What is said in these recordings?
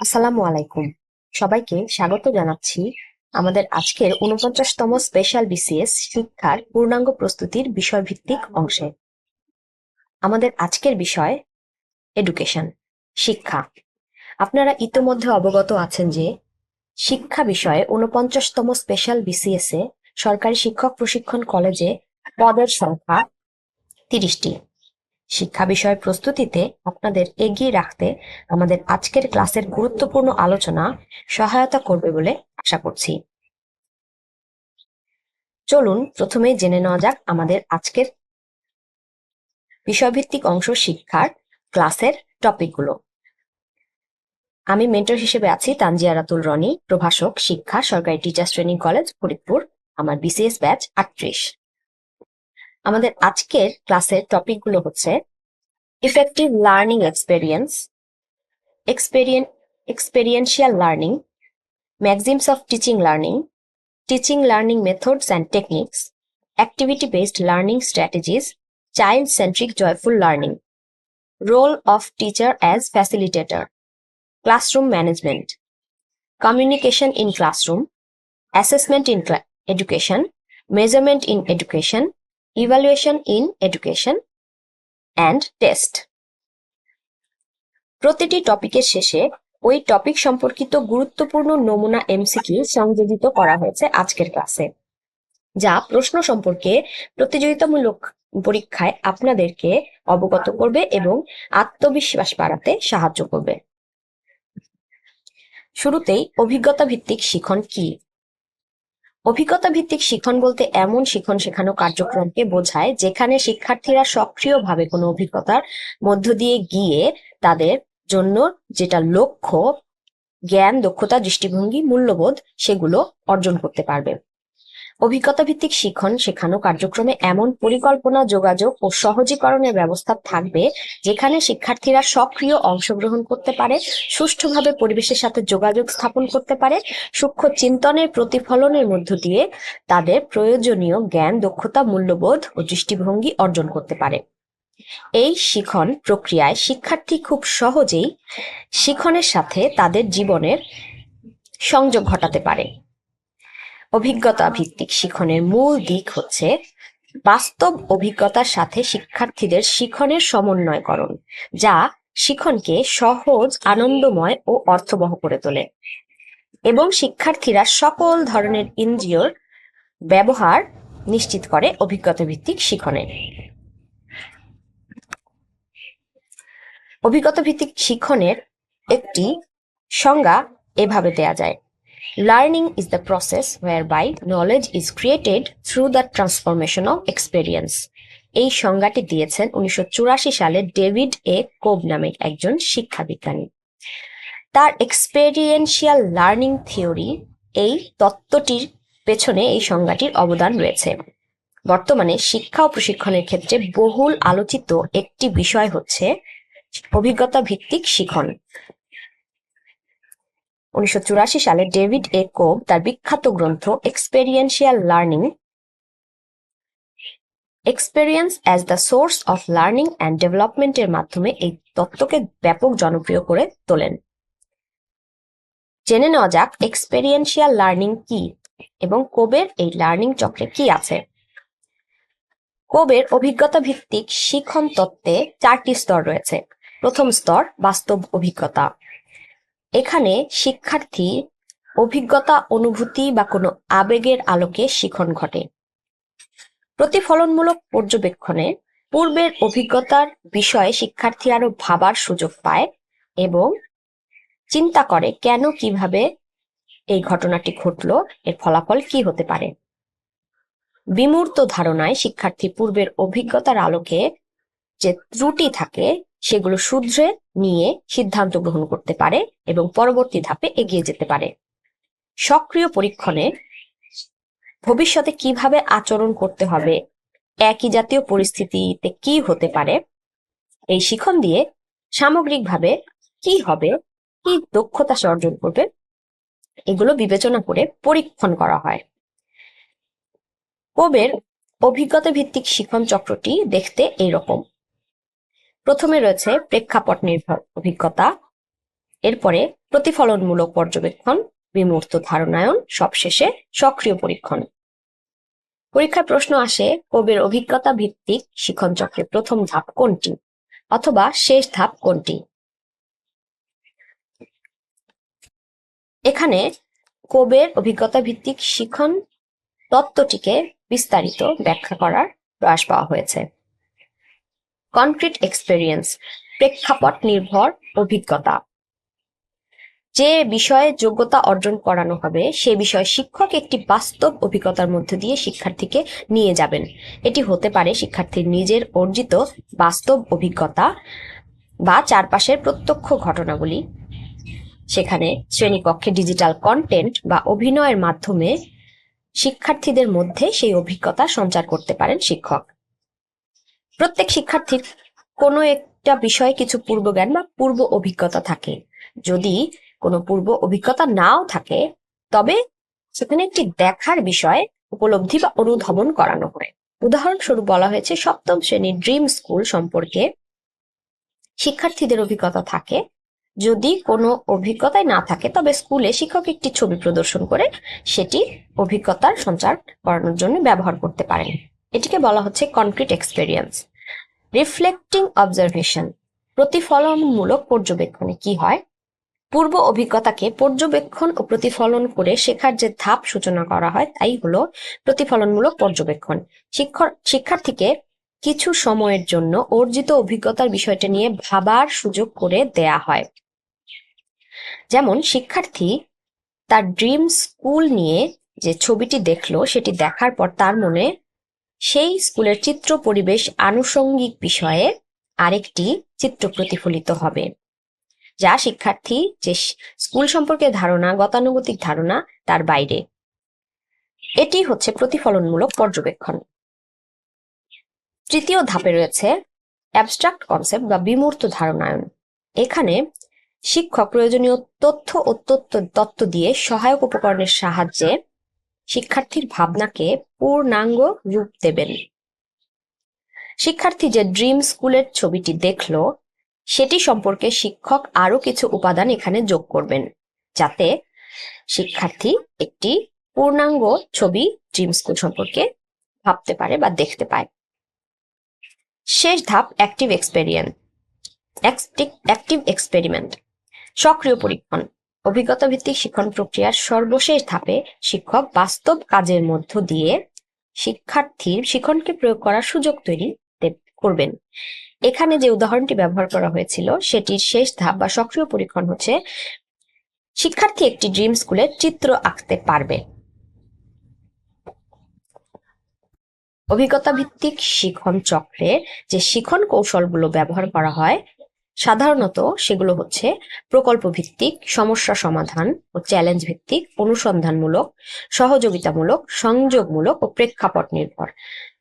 আসসালামু আলাইকুম। সবাইকে স্বাগত জানাচ্ছি আমাদের আজকের ৪৯তম স্পেশাল বিসিএস শিক্ষার পূর্ণাঙ্গ প্রস্তুতির বিষয়ভিত্তিক অংশে। আমাদের আজকের বিষয় এডুকেশন, শিক্ষা। আপনারা ইতোমধ্যে অবগত আছেন যে শিক্ষা বিষয়ে ৪৯তম স্পেশাল বিসিএস এ সরকারি শিক্ষক প্রশিক্ষণ কলেজে পদের সংখ্যা ৩০টি। শিক্ষা বিষয় প্রস্তুতিতে আপনাদের এগিয়ে রাখতে আমাদের আজকের ক্লাসের গুরুত্বপূর্ণ আলোচনা সহায়তা করবে বলে আশা করছি। চলুন প্রথমে জেনে নেওয়া যাক আমাদের আজকের বিষয়ভিত্তিক অংশ শিক্ষার ক্লাসের টপিকগুলো। আমি মেন্টর হিসেবে আছি তানজিয়া রাতুল রনি, প্রভাষক শিক্ষা, সরকারি টিচার্স ট্রেনিং কলেজ, ফরিদপুর। আমার বিসিএস ব্যাচ 38। আমাদের আজকের ক্লাসের টপিকগুলো হচ্ছে effective learning experience, experiential learning, maxims of teaching learning methods and techniques, activity-based learning strategies, child-centric joyful learning, role of teacher as facilitator, classroom management, communication in classroom, assessment in education, measurement in education, evaluation in education, and test. প্রতিটি টপিকের শেষে ওই topic সম্পর্কিত গুরুত্বপূর্ণ নমুনা MCQ সংযোজিত করা হয়েছে আজকের ক্লাসে, যা প্রশ্ন সম্পর্কে প্রতিযোগিতামূলক পরীক্ষায় আপনাদেরকে অবগত করবে এবং আত্মবিশ্বাস বাড়াতে সাহায্য করবে। শুরুতেই অভিজ্ঞতা ভিত্তিক শিখন কি? অভিজ্ঞতা ভিত্তিক শিখন বলতে এমন শিখন শেখানো কার্যক্রমকে বোঝায় যেখানে শিক্ষার্থীরা সক্রিয়ভাবে কোনো অভিজ্ঞতার মধ্য দিয়ে গিয়ে তাদের জন্য যেটা লক্ষ্য, জ্ঞান, দক্ষতা, দৃষ্টিভঙ্গি, মূল্যবোধ, সেগুলো অর্জন করতে পারবে। অভিজ্ঞতা ভিত্তিক শিখন শেখানো কার্যক্রমে এমন পরিকল্পনা, যোগাযোগ ও সহজীকরণের ব্যবস্থা থাকবে যেখানে শিক্ষার্থীরা সক্রিয় অংশগ্রহণ করতে পারে, সুষ্ঠুভাবে পরিবেশের সাথে যোগাযোগ স্থাপন করতে পারে, সূক্ষ্ম চিন্তনের প্রতিফলনের মধ্য দিয়ে তাদের প্রয়োজনীয় জ্ঞান, দক্ষতা, মূল্যবোধ ও দৃষ্টিভঙ্গি অর্জন করতে পারে। এই শিখন প্রক্রিয়ায় শিক্ষার্থী খুব সহজেই শিখনের সাথে তাদের জীবনের সংযোগ ঘটাতে পারে। অভিজ্ঞতা ভিত্তিক শিখনের মূল দিক হচ্ছে বাস্তব অভিজ্ঞতার সাথে শিক্ষার্থীদের শিখনের সমন্বয়করণ, যা শিখনকে সহজ, আনন্দময় ও অর্থবহ করে তোলে এবং শিক্ষার্থীরা সকল ধরনের ইন্দ্রিয়র ব্যবহার নিশ্চিত করে। অভিজ্ঞতা ভিত্তিক শিখনে অভিজ্ঞতা ভিত্তিক শিখনের একটি সংজ্ঞা এভাবে দেয়া যায়: Learning is the process whereby knowledge is created through the transformation of experience. এই সংজ্ঞাটি দিয়েছেন 1984 সালে ডেভিড এ কোব নামের একজন শিক্ষাবিজ্ঞানী। তার এক্সপেরিয়েন্সিয়াল লার্নিং থিওরি, এই তত্ত্বটির পেছনে এই সংজ্ঞাটির অবদান রয়েছে। বর্তমানে শিক্ষা ও প্রশিক্ষণের ক্ষেত্রে বহুল আলোচিত একটি বিষয় হচ্ছে অভিজ্ঞতা ভিত্তিক শিখন। 1984 সালে ডেভিড এ কোব তার বিখ্যাত গ্রন্থ experiential learning, experience as the source of learning and ডেভেলপমেন্টের মাধ্যমে এই তত্ত্বকে ব্যাপক জনপ্রিয় করে তোলেন। জেনে নেওয়া যাক এক্সপেরিয়েন্সিয়াল লার্নিং কি এবং কোবের এই লার্নিং চক্রে কি আছে। কোবের অভিজ্ঞতা ভিত্তিক শিখন তত্ত্বে 4টি স্তর রয়েছে। প্রথম স্তর বাস্তব অভিজ্ঞতা। এখানে শিক্ষার্থী অভিজ্ঞতা, অনুভূতি বা কোনো আবেগের আলোকে শিখন ঘটে। প্রতিফলনমূলক পর্যবেক্ষণে পূর্বের অভিজ্ঞতার বিষয়ে শিক্ষার্থী আরো ভাবার সুযোগ পায় এবং চিন্তা করে কেন, কিভাবে এই ঘটনাটি ঘটলো, এর ফলাফল কি হতে পারে। বিমূর্ত ধারণায় শিক্ষার্থী পূর্বের অভিজ্ঞতার আলোকে যে ত্রুটি থাকে সেগুলো শুধরে নিয়ে সিদ্ধান্ত গ্রহণ করতে পারে এবং পরবর্তী ধাপে এগিয়ে যেতে পারে। সক্রিয় পরীক্ষণে ভবিষ্যতে কিভাবে আচরণ করতে হবে, একই জাতীয় পরিস্থিতিতে কি হতে পারে, এই শিখন দিয়ে সামগ্রিকভাবে কি হবে, কি দক্ষতা সে অর্জন করবে, এগুলো বিবেচনা করে পরীক্ষণ করা হয়। কোবের অভিজ্ঞতা ভিত্তিক শিখন চক্রটি দেখতে এইরকম। প্রথমে রয়েছে প্রেক্ষাপট নির্ভর অভিজ্ঞতা, এরপরে প্রতিফলনমূলক পর্যবেক্ষণ, বিমূর্ত ধারণায়ন, সবশেষে সক্রিয় পরীক্ষণ। পরীক্ষায় প্রশ্ন আসে, কোবের অভিজ্ঞতা ভিত্তিক শিখন চক্রের প্রথম ধাপ কোনটি অথবা শেষ ধাপ কোনটি? এখানে কোবের অভিজ্ঞতা ভিত্তিক শিখন তত্ত্বটিকে বিস্তারিত ব্যাখ্যা করার প্রয়াস পাওয়া হয়েছে। কনক্রিট এক্সপেরিয়েন্স, প্রেক্ষাপট নির্ভর অভিজ্ঞতা। যে বিষয়ে যোগ্যতা অর্জন করানো হবে সে বিষয়ে শিক্ষক একটি বাস্তব অভিজ্ঞতার মধ্য দিয়ে শিক্ষার্থীকে নিয়ে যাবেন। এটি হতে পারে শিক্ষার্থীর নিজের অর্জিত বাস্তব অভিজ্ঞতা বা চারপাশের প্রত্যক্ষ ঘটনাবলী। সেখানে শ্রেণীকক্ষে ডিজিটাল কন্টেন্ট বা অভিনয়ের মাধ্যমে শিক্ষার্থীদের মধ্যে সেই অভিজ্ঞতা সঞ্চার করতে পারেন শিক্ষক। প্রত্যেক শিক্ষার্থীর কোনো একটা বিষয়ে কিছু পূর্বজ্ঞান বা পূর্ব অভিজ্ঞতা থাকে। যদি কোনো পূর্ব অভিজ্ঞতা নাও থাকে তবে সেখানে একটি দেখার বিষয় উপলব্ধি বা অনুধাবন করানো হয়। উদাহরণস্বরূপ বলা হয়েছে সপ্তম শ্রেণীর ড্রিম স্কুল সম্পর্কে শিক্ষার্থীদের অভিজ্ঞতা থাকে। যদি কোনো অভিজ্ঞতাই না থাকে তবে স্কুলে শিক্ষক একটি ছবি প্রদর্শন করে সেটি অভিজ্ঞতার সঞ্চার করানোর জন্য ব্যবহার করতে পারেন। এটিকে বলা হচ্ছে কনক্রিট এক্সপেরিয়েন্স। রিফ্লেক্টিং অবজারভেশন, প্রতিফলনমূলক পর্যবেক্ষণে কি হয়? পূর্ব অভিজ্ঞতাকে পর্যবেক্ষণ ও প্রতিফলন করে শেখার যে ধাপ সূচনা করা হয় তাই হলো প্রতিফলনমূলক পর্যবেক্ষণ। শিক্ষার্থীকে কিছু সময়ের জন্য অর্জিত অভিজ্ঞতার বিষয়টা নিয়ে ভাবার সুযোগ করে দেয়া হয়। যেমন শিক্ষার্থী তার ড্রিম স্কুল নিয়ে যে ছবিটি দেখলো সেটি দেখার পর তার মনে সেই স্কুলের চিত্র পরিবেশ আনুষঙ্গিক বিষয়ে আরেকটি চিত্র প্রতিফলিত হবে, যা শিক্ষার্থী যে স্কুল সম্পর্কে ধারণা, গতানুগতিক ধারণা তার বাইরে। এটি হচ্ছে প্রতিফলনমূলক পর্যবেক্ষণ। তৃতীয় ধাপে রয়েছে অ্যাবস্ট্রাক্ট কনসেপ্ট বা বিমূর্ত ধারণায়ন। এখানে শিক্ষক প্রয়োজনীয় তথ্য ও তত্ত্ব দিয়ে সহায়ক উপকরণের সাহায্যে শিক্ষার্থীর ভাবনাকে পূর্ণাঙ্গ রূপ দেবেন। শিক্ষার্থী যে ড্রিম স্কুলের ছবিটি দেখলো সেটি সম্পর্কে শিক্ষক আরো কিছু উপাদান এখানে যোগ করবেন, যাতে শিক্ষার্থী একটি পূর্ণাঙ্গ ছবি ড্রিম স্কুল সম্পর্কে ভাবতে পারে বা দেখতে পায়। শেষ ধাপ অ্যাক্টিভ এক্সপেরিমেন্ট, সক্রিয় পরীক্ষণ। অভিজ্ঞতা ভিত্তিক শিক্ষণ প্রক্রিয়ার সর্বশেষ ধাপে শিক্ষক বাস্তব কাজের মধ্য দিয়ে শিক্ষার্থীর শিক্ষণকে প্রয়োগ করার সুযোগ তৈরি করবেন। এখানে যে উদাহরণটি ব্যবহার করা হয়েছিল সেটির শেষ ধাপ বা সক্রিয় পরীক্ষণ হচ্ছে শিক্ষার্থী একটি ড্রিম স্কুলের চিত্র আঁকতে পারবে। অভিজ্ঞতা ভিত্তিক শিখন চক্রে যে শিখন কৌশলগুলো ব্যবহার করা হয় সাধারণত সেগুলো হচ্ছে প্রকল্প ভিত্তিক, সমস্যা সমাধান ও চ্যালেঞ্জ ভিত্তিক, অনুসন্ধানমূলক, সহযোগিতামূলক, সংযোগমূলক ও প্রেক্ষাপট নির্ভর।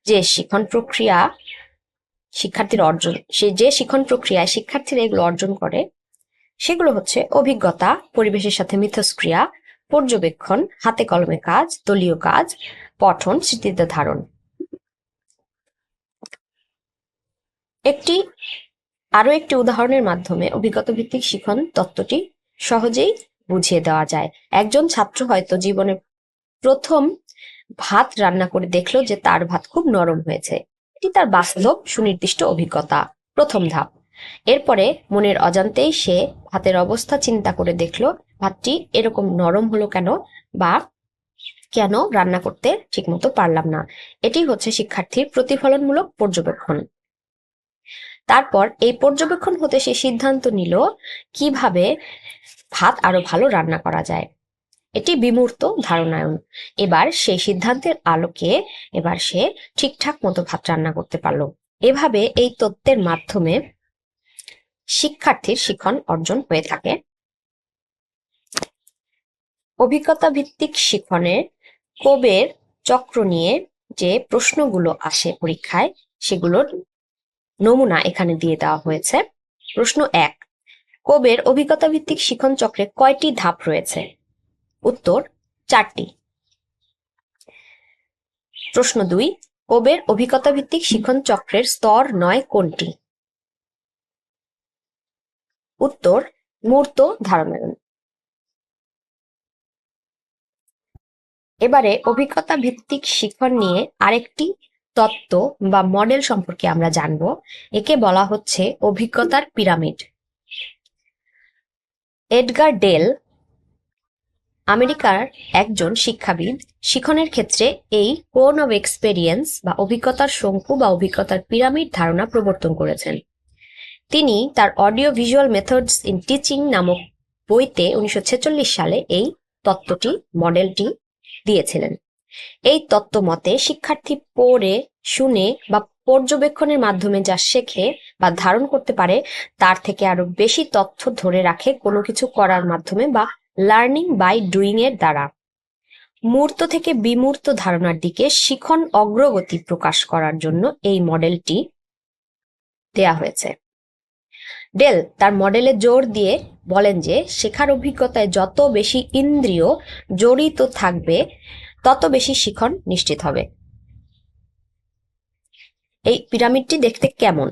যে শিখন প্রক্রিয়া শিক্ষার্থীর অর্জন, যে শিখন প্রক্রিয়ায় শিক্ষার্থীরা এগুলো অর্জন করে সেগুলো হচ্ছে অভিজ্ঞতা, পরিবেশের সাথে মিথস্ক্রিয়া, পর্যবেক্ষণ, হাতে কলমে কাজ, দলীয় কাজ, পঠন, স্মৃতিতে ধারণ। আরো একটি উদাহরণের মাধ্যমে অভিজ্ঞতা ভিত্তিক শিখন তত্ত্বটি সহজেই বুঝিয়ে দেওয়া যায়। একজন ছাত্র হয়তো জীবনে প্রথম ভাত রান্না করে দেখলো যে তার ভাত খুব নরম হয়েছে। এটি তার বাস্তব সুনির্দিষ্ট অভিজ্ঞতা, প্রথম ধাপ। এরপরে মনের অজান্তেই সে ভাতের অবস্থা চিন্তা করে দেখলো ভাতটি এরকম নরম হলো কেন, বা কেন রান্না করতে ঠিকমতো পারলাম না। এটি হচ্ছে শিক্ষার্থীর প্রতিফলনমূলক পর্যবেক্ষণ। তারপর এই পর্যবেক্ষণ হতে সে সিদ্ধান্ত নিল কিভাবে ভাত আরো ভালো রান্না করা যায়। এটি বিমূর্ত ধারণায়ন। এবার সেই সিদ্ধান্তের আলোকে এবার সে ঠিকঠাক মতো ভাত রান্না করতে পারলো। এভাবে এই তত্ত্বের মাধ্যমে শিক্ষার্থীর শিখন অর্জন হয়ে থাকে। অভিজ্ঞতা ভিত্তিক শিখনে কোবের চক্র নিয়ে যে প্রশ্নগুলো আসে পরীক্ষায় সেগুলোর নমুনা এখানে দিয়ে দেওয়া হয়েছে। প্রশ্ন 1, কোবের অভিজ্ঞতা ভিত্তিক শিখন চক্রে কয়টি ধাপ রয়েছে? উত্তর 4টি। প্রশ্ন 2, কোবের অভিজ্ঞতা ভিত্তিক শিখন চক্রের স্তর 9 কোনটি? উত্তর মূর্ত ধারণা। এবারে অভিজ্ঞতা ভিত্তিক শিখন নিয়ে আরেকটি তত্ত্ব বা মডেল সম্পর্কে আমরা জানব। একে বলা হচ্ছে অভিজ্ঞতার পিরামিড। এডগার ডেল আমেরিকার একজন শিক্ষাবিদ শিখনের ক্ষেত্রে এই কোন অফ এক্সপেরিয়েন্স বা অভিজ্ঞতার শঙ্কু বা অভিজ্ঞতার পিরামিড ধারণা প্রবর্তন করেছেন। তিনি তার audio visual methods in teaching নামক বইতে 1946 সালে এই তত্ত্বটি মডেলটি দিয়েছিলেন। এই তত্ত্ব মতে শিক্ষার্থী পড়ে শুনে বা পর্যবেক্ষণের মাধ্যমে যা শেখে বা ধারণ করতে পারে তার থেকে আরো বেশি তথ্য ধরে রাখে কোনো কিছু করার মাধ্যমে বা লার্নিং বাই ডুইং এর দ্বারা। মূর্ত থেকে বিমূর্ত ধারণার দিকে শিখন অগ্রগতি প্রকাশ করার জন্য এই মডেলটি দেয়া হয়েছে। ডেল তার মডেলে জোর দিয়ে বলেন যে শেখার অভিজ্ঞতায় যত বেশি ইন্দ্রিয় জড়িত থাকবে তত বেশি শিখন নিশ্চিত হবে। এই পিরামিডটি দেখতে কেমন?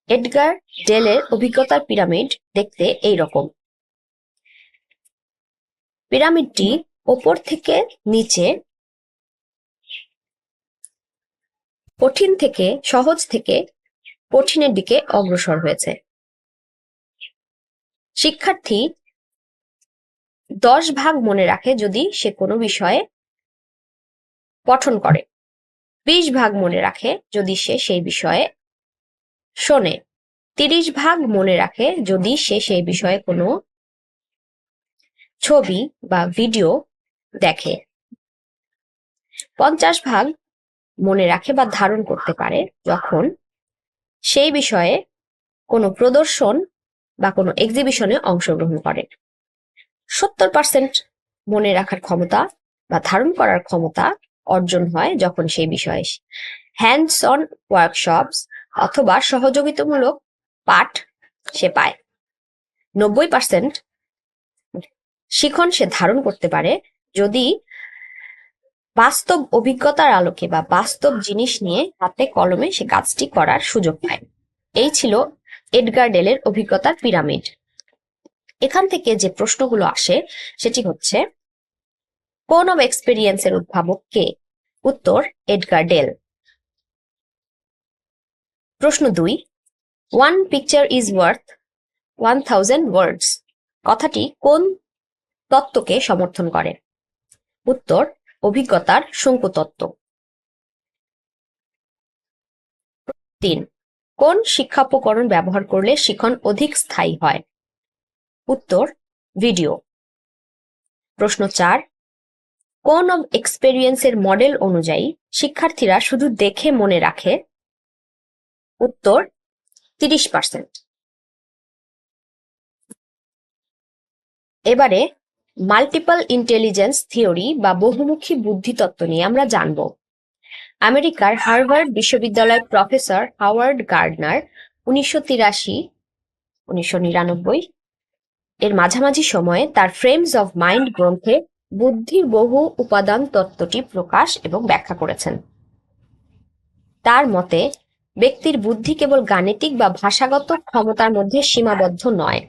এডগার ডেলের অভিজ্ঞতার পিরামিড দেখতে এই রকম। পিরামিডটি ওপর থেকে নিচে কঠিন থেকে সহজ থেকে কঠিনের দিকে অগ্রসর হয়েছে। শিক্ষার্থী 10 ভাগ মনে রাখে যদি সে কোনো বিষয়ে পঠন করে, 20 ভাগ মনে রাখে যদি সে সেই বিষয়ে শোনে, 30 ভাগ মনে রাখে যদি সে সেই বিষয়ে কোনো ছবি বা ভিডিও দেখে, 50 ভাগ মনে রাখে বা ধারণ করতে পারে যখন সেই বিষয়ে কোনো প্রদর্শন বা কোনো এক্সিবিশনে অংশগ্রহণ করে, 70% মনে রাখার ক্ষমতা বা ধারণ করার ক্ষমতা অর্জন হয় যখন সেই বিষয়ে হ্যান্ডস অন ওয়ার্কশপস অথবা সহযোগিতামূলক পাঠ সে পায়, 90% শিখন সে ধারণ করতে পারে যদি বাস্তব অভিজ্ঞতার আলোকে বা বাস্তব জিনিস নিয়ে হাতে কলমে সে কাজটি করার সুযোগ পায়। এই ছিল এডগার ডেলের অভিজ্ঞতার পিরামিড। এখান থেকে যে প্রশ্নগুলো আসে সেটি হচ্ছে, কোন অব এক্সপেরিয়েন্সের উদ্ভাবক কে? উত্তর, এডগার ডেল। প্রশ্ন 2, 1 পিকচার ইজ ওয়ার্থ 1000 ওয়ার্ডস কথাটি কোন তত্ত্বকে সমর্থন করে? উত্তর, অভিজ্ঞতার শঙ্কু তত্ত্ব। 3, কোন শিক্ষাপকরণ ব্যবহার করলে শিখন অধিক স্থায়ী হয়? উত্তর, ভিডিও। প্রশ্ন 4, কোন অব এক্সপেরিয়েন্সের মডেল অনুযায়ী শিক্ষার্থীরা শুধু দেখে মনে রাখে? উত্তর, 30%। এবারে মাল্টিপল ইন্টেলিজেন্স থিওরি বা বহুমুখী বুদ্ধিতত্ত্ব নিয়ে আমরা জানব। আমেরিকার হার্ভার্ড বিশ্ববিদ্যালয়ের প্রফেসর হাওয়ার্ড গার্ডনার 1983-1999 এর মাঝামাঝি সময়ে তার ফ্রেমস অফ মাইন্ড গ্রন্থে বুদ্ধির বহু উপাদান তত্ত্বটি প্রকাশ এবং ব্যাখ্যা করেছেন। তার মতে ব্যক্তির বুদ্ধি কেবল গাণিতিক বা ভাষাগত ক্ষমতার মধ্যে সীমাবদ্ধ নয়।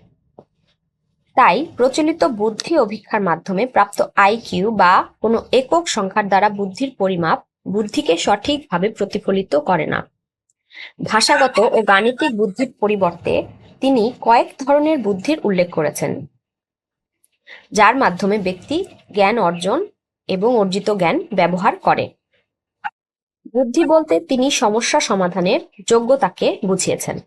তাই প্রচলিত বুদ্ধি অভিক্ষার মাধ্যমে প্রাপ্ত আইকিউ বা কোনো একক সংখ্যার দ্বারা বুদ্ধির পরিমাপ বুদ্ধিকে সঠিকভাবে প্রতিফলিত করে না। ভাষাগত ও গাণিতিক বুদ্ধির পরিবর্তে তিনি কয়েক ধরনের বুদ্ধির উল্লেখ করেছেন, যার মাধ্যমে ব্যক্তি জ্ঞান অর্জন এবং অর্জিত জ্ঞান ব্যবহার করে। বুদ্ধি বলতে তিনি সমস্যা সমাধানের যোগ্যতাকে বুঝিয়েছেন।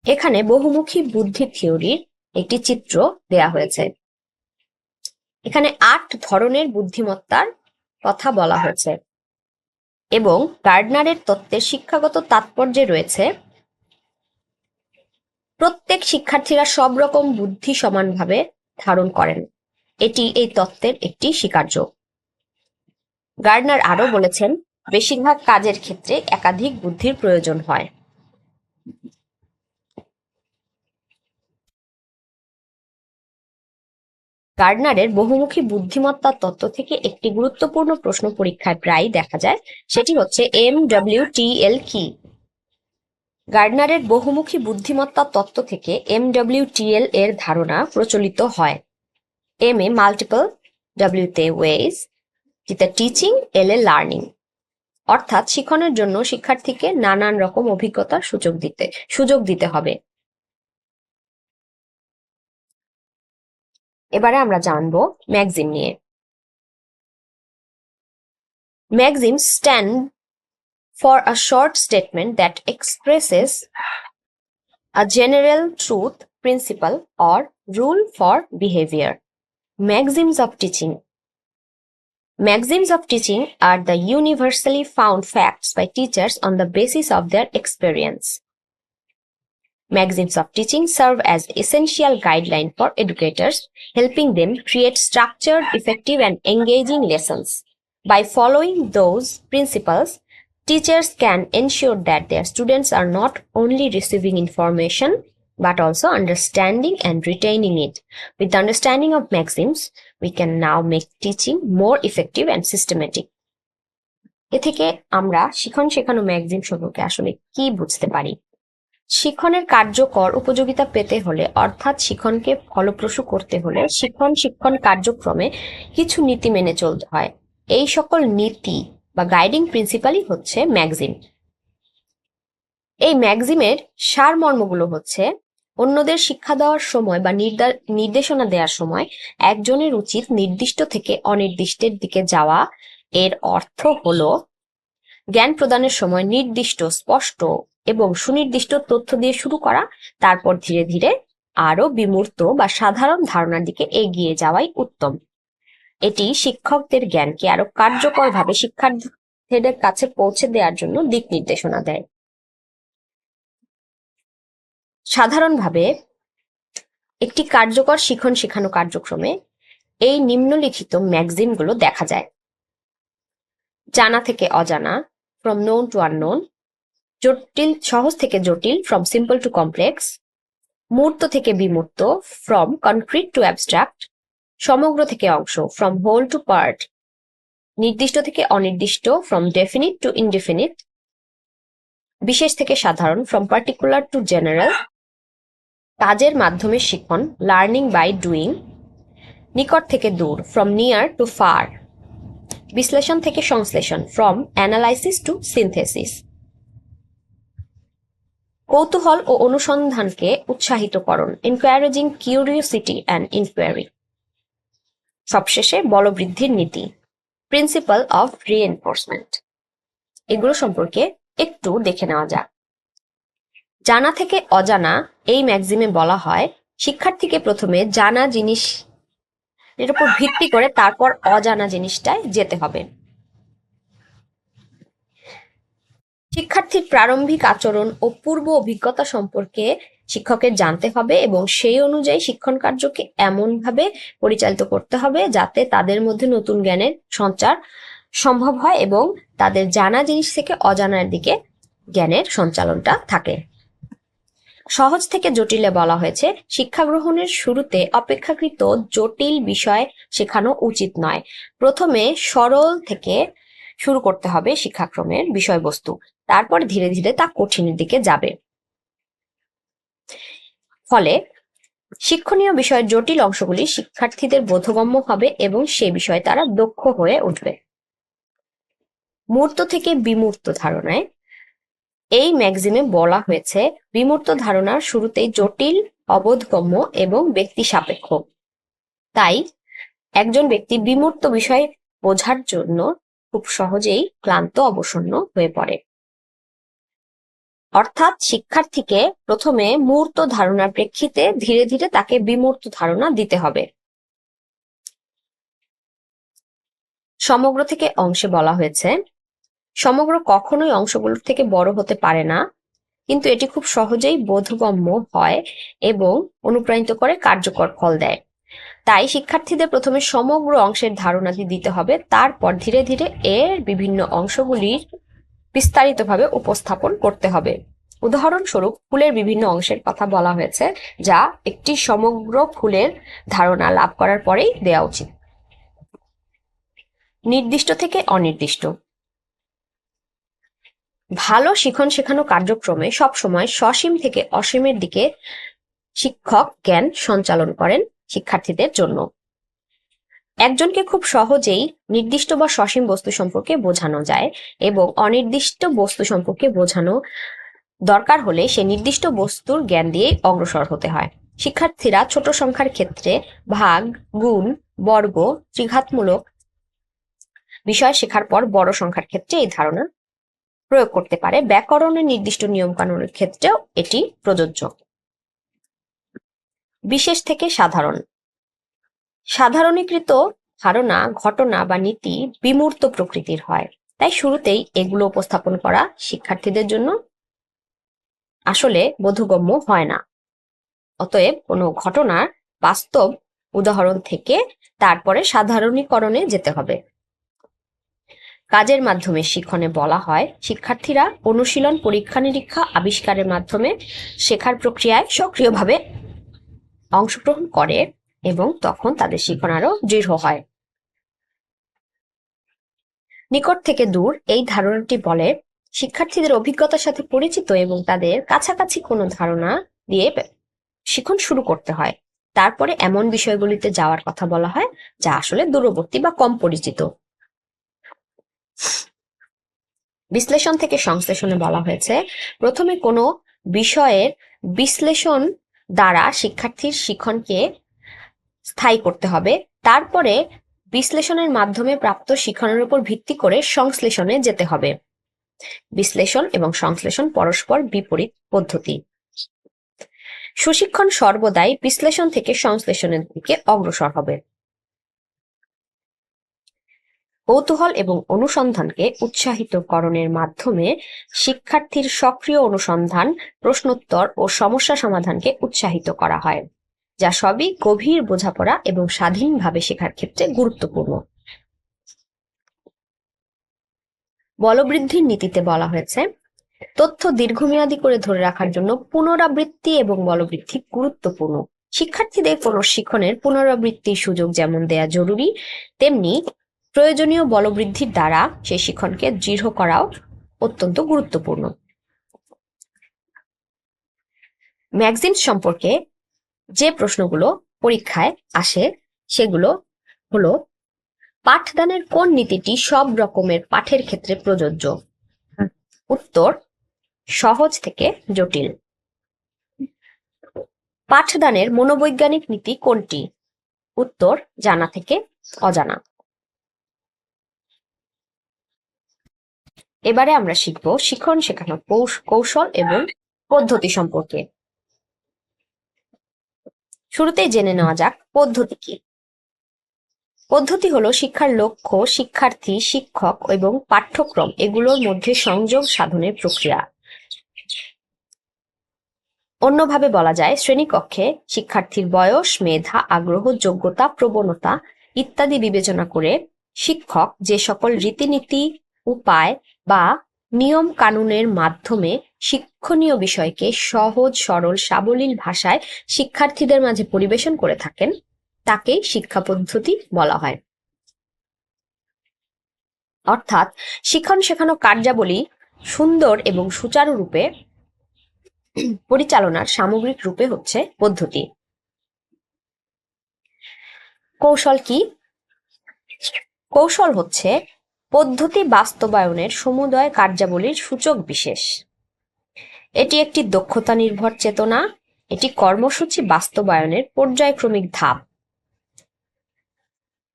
এখানে বহুমুখী বুদ্ধি থিওরির একটি চিত্র দেয়া হয়েছে। এখানে 8 ধরনের বুদ্ধিমত্তার কথা বলা হয়েছে এবং গার্ডনারের তত্ত্বের শিক্ষাগত তাৎপর্যে রয়েছে প্রত্যেক শিক্ষার্থীরা সব রকম বুদ্ধি সমানভাবে ধারণ করেন, এটি এই তত্ত্বের একটি স্বীকার্য। গার্ডনার আরো বলেছেন, বেশিরভাগ কাজের ক্ষেত্রে একাধিক বুদ্ধির প্রয়োজন হয়। গার্ডনারের বহুমুখী বুদ্ধিমত্তার তত্ত্ব থেকে একটি গুরুত্বপূর্ণ প্রশ্ন পরীক্ষায় প্রায়ই দেখা যায়, সেটি হচ্ছে MWTL কি? গার্ডনারের বহুমুখী বুদ্ধিমত্তা তত্ত্ব থেকে MWTL এর ধারণা প্রচলিত হয়। M এ মাল্টিপল, W তে ওয়েজ, T তে টিচিং, L এ লার্নিং। অর্থাৎ শিক্ষণের জন্য শিক্ষার্থীকে নানান রকম অভিজ্ঞতার সুযোগ দিতে হবে। এবারে আমরা জানবো ম্যাগজিম নিয়ে। Maxims stand for a short statement that expresses a general truth, principle, or rule for behavior. Maxims of teaching. Maxims of teaching are the universally found facts by teachers on the basis of their experience. Maxims of teaching serve as essential guideline for educators, helping them create structured, effective, and engaging lessons. By following those principles, teachers can ensure that their students are not only receiving information but also understanding and retaining it. With the understanding of maxims, we can now make teaching more effective and systematic. এ থেকে আমরা শিখন শেখানো maxim সম্পর্কে আসলে কি বুঝতে পারি? শিক্ষণের কার্যকর উপযোগিতা পেতে হলে, অর্থাৎ শিক্ষণকে ফলপ্রসূ করতে হলে শিক্ষণ কার্যক্রমে কিছু নীতি মেনে চলতে হয়। এই সকল নীতি বা গাইডিং প্রিন্সিপালই হচ্ছে ম্যাগজিম। এই ম্যাগজিমের সারমর্মগুলো হচ্ছে: অন্যদের শিক্ষা দেওয়ার সময় বা নির্দেশনা দেওয়ার সময় একজনের উচিত নির্দিষ্ট থেকে অনির্দিষ্টের দিকে যাওয়া। এর অর্থ হলো জ্ঞান প্রদানের সময় নির্দিষ্ট, স্পষ্ট এবং সুনির্দিষ্ট তথ্য দিয়ে শুরু করা, তারপর ধীরে ধীরে আরো বিমূর্ত বা সাধারণ ধারণার দিকে এগিয়ে যাওয়াই উত্তম। এটি শিক্ষকদের জ্ঞানকে আরো কার্যকরভাবে শিক্ষার্থীদের কাছে পৌঁছে দেওয়ার জন্য দিক নির্দেশনা দেয়। সাধারণভাবে একটি কার্যকর শিখন শেখানো কার্যক্রমে এই নিম্নলিখিত ম্যাগজিমগুলো দেখা যায়: জানা থেকে অজানা, ফ্রম নোন টু আননোন; সহজ থেকে জটিল, ফ্রম সিম্পল টু কমপ্লেক্স; মূর্ত থেকে বিমূর্ত, ফ্রম কনক্রিট টু অ্যাবস্ট্রাক্ট; সমগ্র থেকে অংশ, ফ্রম হোল টু পার্ট; নির্দিষ্ট থেকে অনির্দিষ্ট, ফ্রম ডেফিনিট টু ইনডেফিনিট; বিশেষ থেকে সাধারণ, ফ্রম পার্টিকুলার টু জেনারেল; কাজের মাধ্যমে শিখন, লার্নিং বাই ডুইং; নিকট থেকে দূর, ফ্রম নিয়ার টু ফার; বিশ্লেষণ থেকে সংশ্লেষণ, ফ্রম অ্যানালাইসিস টু সিনথেসিস; কৌতূহল ও অনুসন্ধানকে উৎসাহিতকরণ, এনকারেজিং কিউরিওসিটি অ্যান্ড ইনকোয়ারি; সবশেষে বলবৃদ্ধির নীতি, প্রিন্সিপাল অফ রিএনফোর্সমেন্ট। এগুলো সম্পর্কে একটু দেখে নেওয়া যাক। জানা থেকে অজানা এই ম্যাগজিমে বলা হয় শিক্ষার্থীকে প্রথমে জানা জিনিস এর উপর ভিত্তি করে তারপর অজানা জিনিসটায় যেতে হবে। শিক্ষার্থীর প্রারম্ভিক আচরণ ও পূর্ব অভিজ্ঞতা সম্পর্কে শিক্ষকের জানতে হবে এবং সেই অনুযায়ী শিক্ষণ কার্যকে এমনভাবে পরিচালিত করতে হবে যাতে তাদের মধ্যে নতুন জ্ঞানের সঞ্চার সম্ভব হয় এবং তাদের জানা জিনিস থেকে অজানার দিকে জ্ঞানের সঞ্চালনটা থাকে। সহজ থেকে জটিলে বলা হয়েছে শিক্ষা গ্রহণের শুরুতে অপেক্ষাকৃত জটিল বিষয় শেখানো উচিত নয়। প্রথমে সরল থেকে শুরু করতে হবে শিক্ষাক্রমের বিষয়বস্তু, তারপর ধীরে ধীরে তা কঠিনের দিকে যাবে। ফলে শিক্ষণীয় বিষয়ের জটিল অংশগুলি শিক্ষার্থীদের বোধগম্য হবে এবং সে বিষয়ে তারা দক্ষ হয়ে উঠবে। মূর্ত থেকে বিমূর্ত ধারণায় এই ম্যাগজিমে বলা হয়েছে বিমূর্ত ধারণার শুরুতেই জটিল, অবোধগম্য এবং ব্যক্তি সাপেক্ষ। তাই একজন ব্যক্তি বিমূর্ত বিষয় বোঝার জন্য খুব সহজেই ক্লান্ত, অবসন্ন হয়ে পড়ে। অর্থাৎ শিক্ষার্থীকে প্রথমে মূর্ত ধারণার প্রেক্ষিতে ধীরে ধীরে তাকে বিমূর্ত ধারণা দিতে হবে। সমগ্র থেকে অংশে বলা হয়েছে সমগ্র কখনোই অংশগুলোর থেকে বড় হতে পারে না, কিন্তু এটি খুব সহজেই বোধগম্য হয় এবং অনুপ্রাণিত করে কার্যকর ফল দেয়। তাই শিক্ষার্থীদের প্রথমে সমগ্র অংশের ধারণাটি দিতে হবে, তারপর ধীরে ধীরে এর বিভিন্ন অংশগুলির বিস্তারিতভাবে উপস্থাপন করতে হবে। উদাহরণস্বরূপ ফুলের বিভিন্ন অংশের কথা বলা হয়েছে যা একটি সমগ্র ফুলের ধারণা লাভ করার পরেই দেওয়া উচিত। নির্দিষ্ট থেকে অনির্দিষ্ট। ভালো শিখন শেখানো কার্যক্রমে সবসময় সসীম থেকে অসীমের দিকে শিক্ষক জ্ঞান সঞ্চালন করেন শিক্ষার্থীদের জন্য। একজনকে খুব সহজেই নির্দিষ্ট বা সসীম বস্তু সম্পর্কে বোঝানো যায় এবং অনির্দিষ্ট বস্তু সম্পর্কে বোঝানো দরকার হলে সে নির্দিষ্ট বস্তুর জ্ঞান দিয়েই অগ্রসর হতে হয়। শিক্ষার্থীরা ছোট সংখ্যার ক্ষেত্রে ভাগ, গুণ, বর্গ, ত্রিঘাতমূলক বিষয় শেখার পর বড় সংখ্যার ক্ষেত্রে এই ধারণা প্রয়োগ করতে পারে। ব্যাকরণের নির্দিষ্ট নিয়মকানুনের ক্ষেত্রেও এটি প্রযোজ্য। বিশেষ থেকে সাধারণ। সাধারণীকৃত ধারণা, ঘটনা বা নীতি বিমূর্ত প্রকৃতির হয়, তাই শুরুতেই এগুলো উপস্থাপন করা শিক্ষার্থীদের জন্য আসলে বোধগম্য হয় না। অতএব কোনো ঘটনার বাস্তব উদাহরণ থেকে তারপরে সাধারণীকরণে যেতে হবে। কাজের মাধ্যমে শিখনে বলা হয় শিক্ষার্থীরা অনুশীলন, পরীক্ষা নিরীক্ষা, আবিষ্কারের মাধ্যমে শেখার প্রক্রিয়ায় সক্রিয়ভাবে অংশগ্রহণ করে এবং তখন তাদের শিখন আরো দৃঢ় হয়। নিকট থেকে দূর এই ধারণাটি বলে শিক্ষার্থীদের অভিজ্ঞতার সাথে পরিচিত এবং তাদের কাছাকাছি কোনো ধারণা দিয়ে শিখন শুরু করতে হয়। তারপরে এমন বিষয়গুলিতে যাওয়ার কথা বলা হয় যা আসলে দূরবর্তী বা কম পরিচিত। বিশ্লেষণ থেকে সংশ্লেষণে বলা হয়েছে প্রথমে কোনো বিষয়ের বিশ্লেষণ দ্বারা শিক্ষার্থীর শিখনকে স্থায়ী করতে হবে, তারপরে বিশ্লেষণের মাধ্যমে প্রাপ্ত শিখনের উপর ভিত্তি করে সংশ্লেষণে যেতে হবে। বিশ্লেষণ এবং সংশ্লেষণ পরস্পর বিপরীত পদ্ধতি। সুশিক্ষণ সর্বদাই বিশ্লেষণ থেকে সংশ্লেষণের দিকে অগ্রসর হবে। কৌতূহল এবং অনুসন্ধানকে উৎসাহিতকরণের মাধ্যমে শিক্ষার্থীর সক্রিয় অনুসন্ধান, প্রশ্নোত্তর ও সমস্যা সমাধানকে উৎসাহিত করা হয়, যা সবই গভীর বোঝাপড়া এবং স্বাধীনভাবে শেখার ক্ষেত্রে গুরুত্বপূর্ণ। বলবৃদ্ধির নীতিতে বলা হয়েছে তথ্য দীর্ঘমেয়াদী করে ধরে রাখার জন্য পুনরাবৃত্তি এবং বলবৃদ্ধি গুরুত্বপূর্ণ। শিক্ষার্থীদের কোনো শিখনের পুনরাবৃত্তির সুযোগ যেমন দেয়া জরুরি, তেমনি প্রয়োজনীয় বলবৃদ্ধির দ্বারা সেই শিখনকে দৃঢ় করাও অত্যন্ত গুরুত্বপূর্ণ। ম্যাগাজিন সম্পর্কে যে প্রশ্নগুলো পরীক্ষায় আসে সেগুলো হলো পাঠদানের কোন নীতিটি সব রকমের পাঠের ক্ষেত্রে প্রযোজ্য? উত্তর সহজ থেকে জটিল। পাঠদানের মনোবৈজ্ঞানিক নীতি কোনটি? উত্তর জানা থেকে অজানা। এবারে আমরা শিখব শিখন শেখানোর কৌশল এবং পদ্ধতি সম্পর্কে। শুরুতেই জেনে নেওয়া যাক পদ্ধতি কি। পদ্ধতি হলো শিক্ষার লক্ষ্য, শিক্ষার্থী, শিক্ষক এবং পাঠ্যক্রম এগুলোর মধ্যে সংযোগ সাধনের প্রক্রিয়া। অন্যভাবে বলা যায় শ্রেণীকক্ষে শিক্ষার্থীর বয়স, মেধা, আগ্রহ, যোগ্যতা, প্রবণতা ইত্যাদি বিবেচনা করে শিক্ষক যে সকল রীতিনীতি, উপায় বা নিয়ম কানুনের মাধ্যমে শিক্ষণীয় বিষয়কে সহজ, সরল, সাবলীল ভাষায় শিক্ষার্থীদের মাঝে পরিবেশন করে থাকেন তাকেই শিক্ষা পদ্ধতি বলা হয়। অর্থাৎ শিখন শেখানো কার্যাবলী সুন্দর এবং সুচারুরূপে পরিচালনার সামগ্রিক রূপে হচ্ছে পদ্ধতি। কৌশল কি? কৌশল হচ্ছে পদ্ধতি বাস্তবায়নের সমুদয় কার্যাবলীর সূচক বিশেষ। এটি একটি দক্ষতা নির্ভর চেতনা, এটি কর্মসূচি বাস্তবায়নের পর্যায়ক্রমিক ধাপ।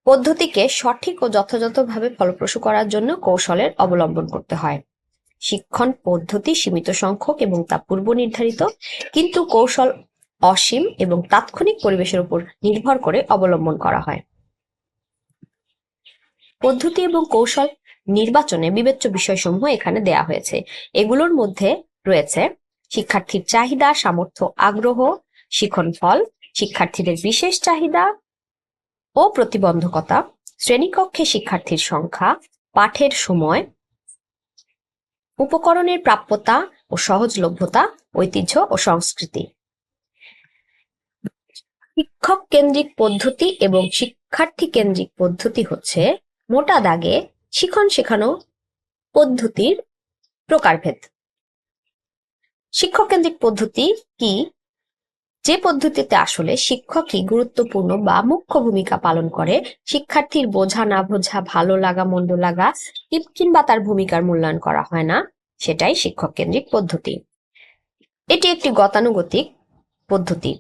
পদ্ধতিকে সঠিক ও যথাযথভাবে ফলপ্রসূ করার জন্য কৌশলের অবলম্বন করতে হয়। শিক্ষণ পদ্ধতি সীমিত সংখ্যক এবং তা পূর্ব নির্ধারিত, কিন্তু কৌশল অসীম এবং তাৎক্ষণিক পরিবেশের উপর নির্ভর করে অবলম্বন করা হয়। পদ্ধতি এবং কৌশল নির্বাচনে বিবেচ্য বিষয়সমূহ এখানে দেয়া হয়েছে। এগুলোর মধ্যে রয়েছে শিক্ষার্থীর চাহিদা, সামর্থ্য, আগ্রহ, শিখন ফল, শিক্ষার্থীদের বিশেষ চাহিদা ও প্রতিবন্ধকতা, শ্রেণীকক্ষে শিক্ষার্থীর সংখ্যা, পাঠের সময়, উপকরণের প্রাপ্যতা ও সহজলভ্যতা, ঐতিহ্য ও সংস্কৃতি। শিক্ষক কেন্দ্রিক পদ্ধতি এবং শিক্ষার্থী কেন্দ্রিক পদ্ধতি হচ্ছে মোটা দাগে শিখন শেখানো পদ্ধতির প্রকারভেদ। শিক্ষক কেন্দ্রিক পদ্ধতি কি? যে পদ্ধতিতে আসলে শিক্ষকই গুরুত্বপূর্ণ বা মুখ্য ভূমিকা পালন করে, শিক্ষার্থীর বোঝা না বোঝা, ভালো লাগা মন্দ লাগা কিংবা তার ভূমিকার মূল্যায়ন করা হয় না, সেটাই শিক্ষক কেন্দ্রিক পদ্ধতি। এটি একটি গতানুগতিক পদ্ধতি।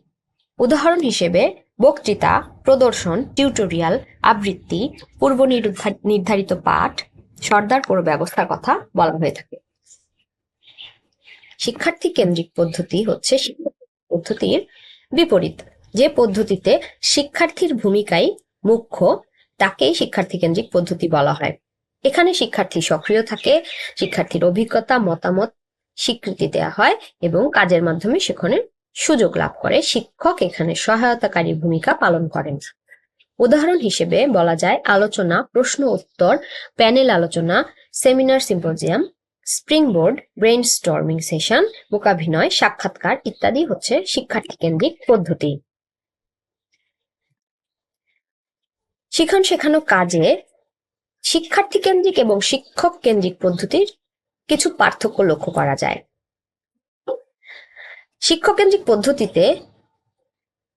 উদাহরণ হিসেবে বক্তৃতা, প্রদর্শন, টিউটোরিয়াল, আবৃত্তি, পূর্ব নির্ধারিত পাঠ, সর্দার পুরো ব্যবস্থার কথা বলা হয়ে থাকে। শিক্ষার্থী কেন্দ্রিক পদ্ধতি হচ্ছে শিক্ষক পদ্ধতির বিপরীত। যে পদ্ধতিতে শিক্ষার্থীর ভূমিকাই মুখ্য, তাকেই শিক্ষার্থী কেন্দ্রিক পদ্ধতি বলা হয়। এখানে শিক্ষার্থী সক্রিয় থাকে, শিক্ষার্থীর অভিজ্ঞতা, মতামত স্বীকৃতি দেওয়া হয় এবং কাজের মাধ্যমে সেখানে সুযোগ লাভ করে। শিক্ষক এখানে সহায়তাকারী ভূমিকা পালন করেন। উদাহরণ হিসেবে বলা যায় আলোচনা, প্রশ্ন উত্তর, প্যানেল আলোচনা, seminar, symposium, spring board, brainstorming session, মূকাভিনয়, সাক্ষাৎকার ইত্যাদি হচ্ছে শিক্ষার্থী কেন্দ্রিক পদ্ধতি। শিখন শেখানো কাজে শিক্ষার্থী কেন্দ্রিক এবং শিক্ষক কেন্দ্রিক পদ্ধতির কিছু পার্থক্য লক্ষ্য করা যায়। শিক্ষক কেন্দ্রিক পদ্ধতিতে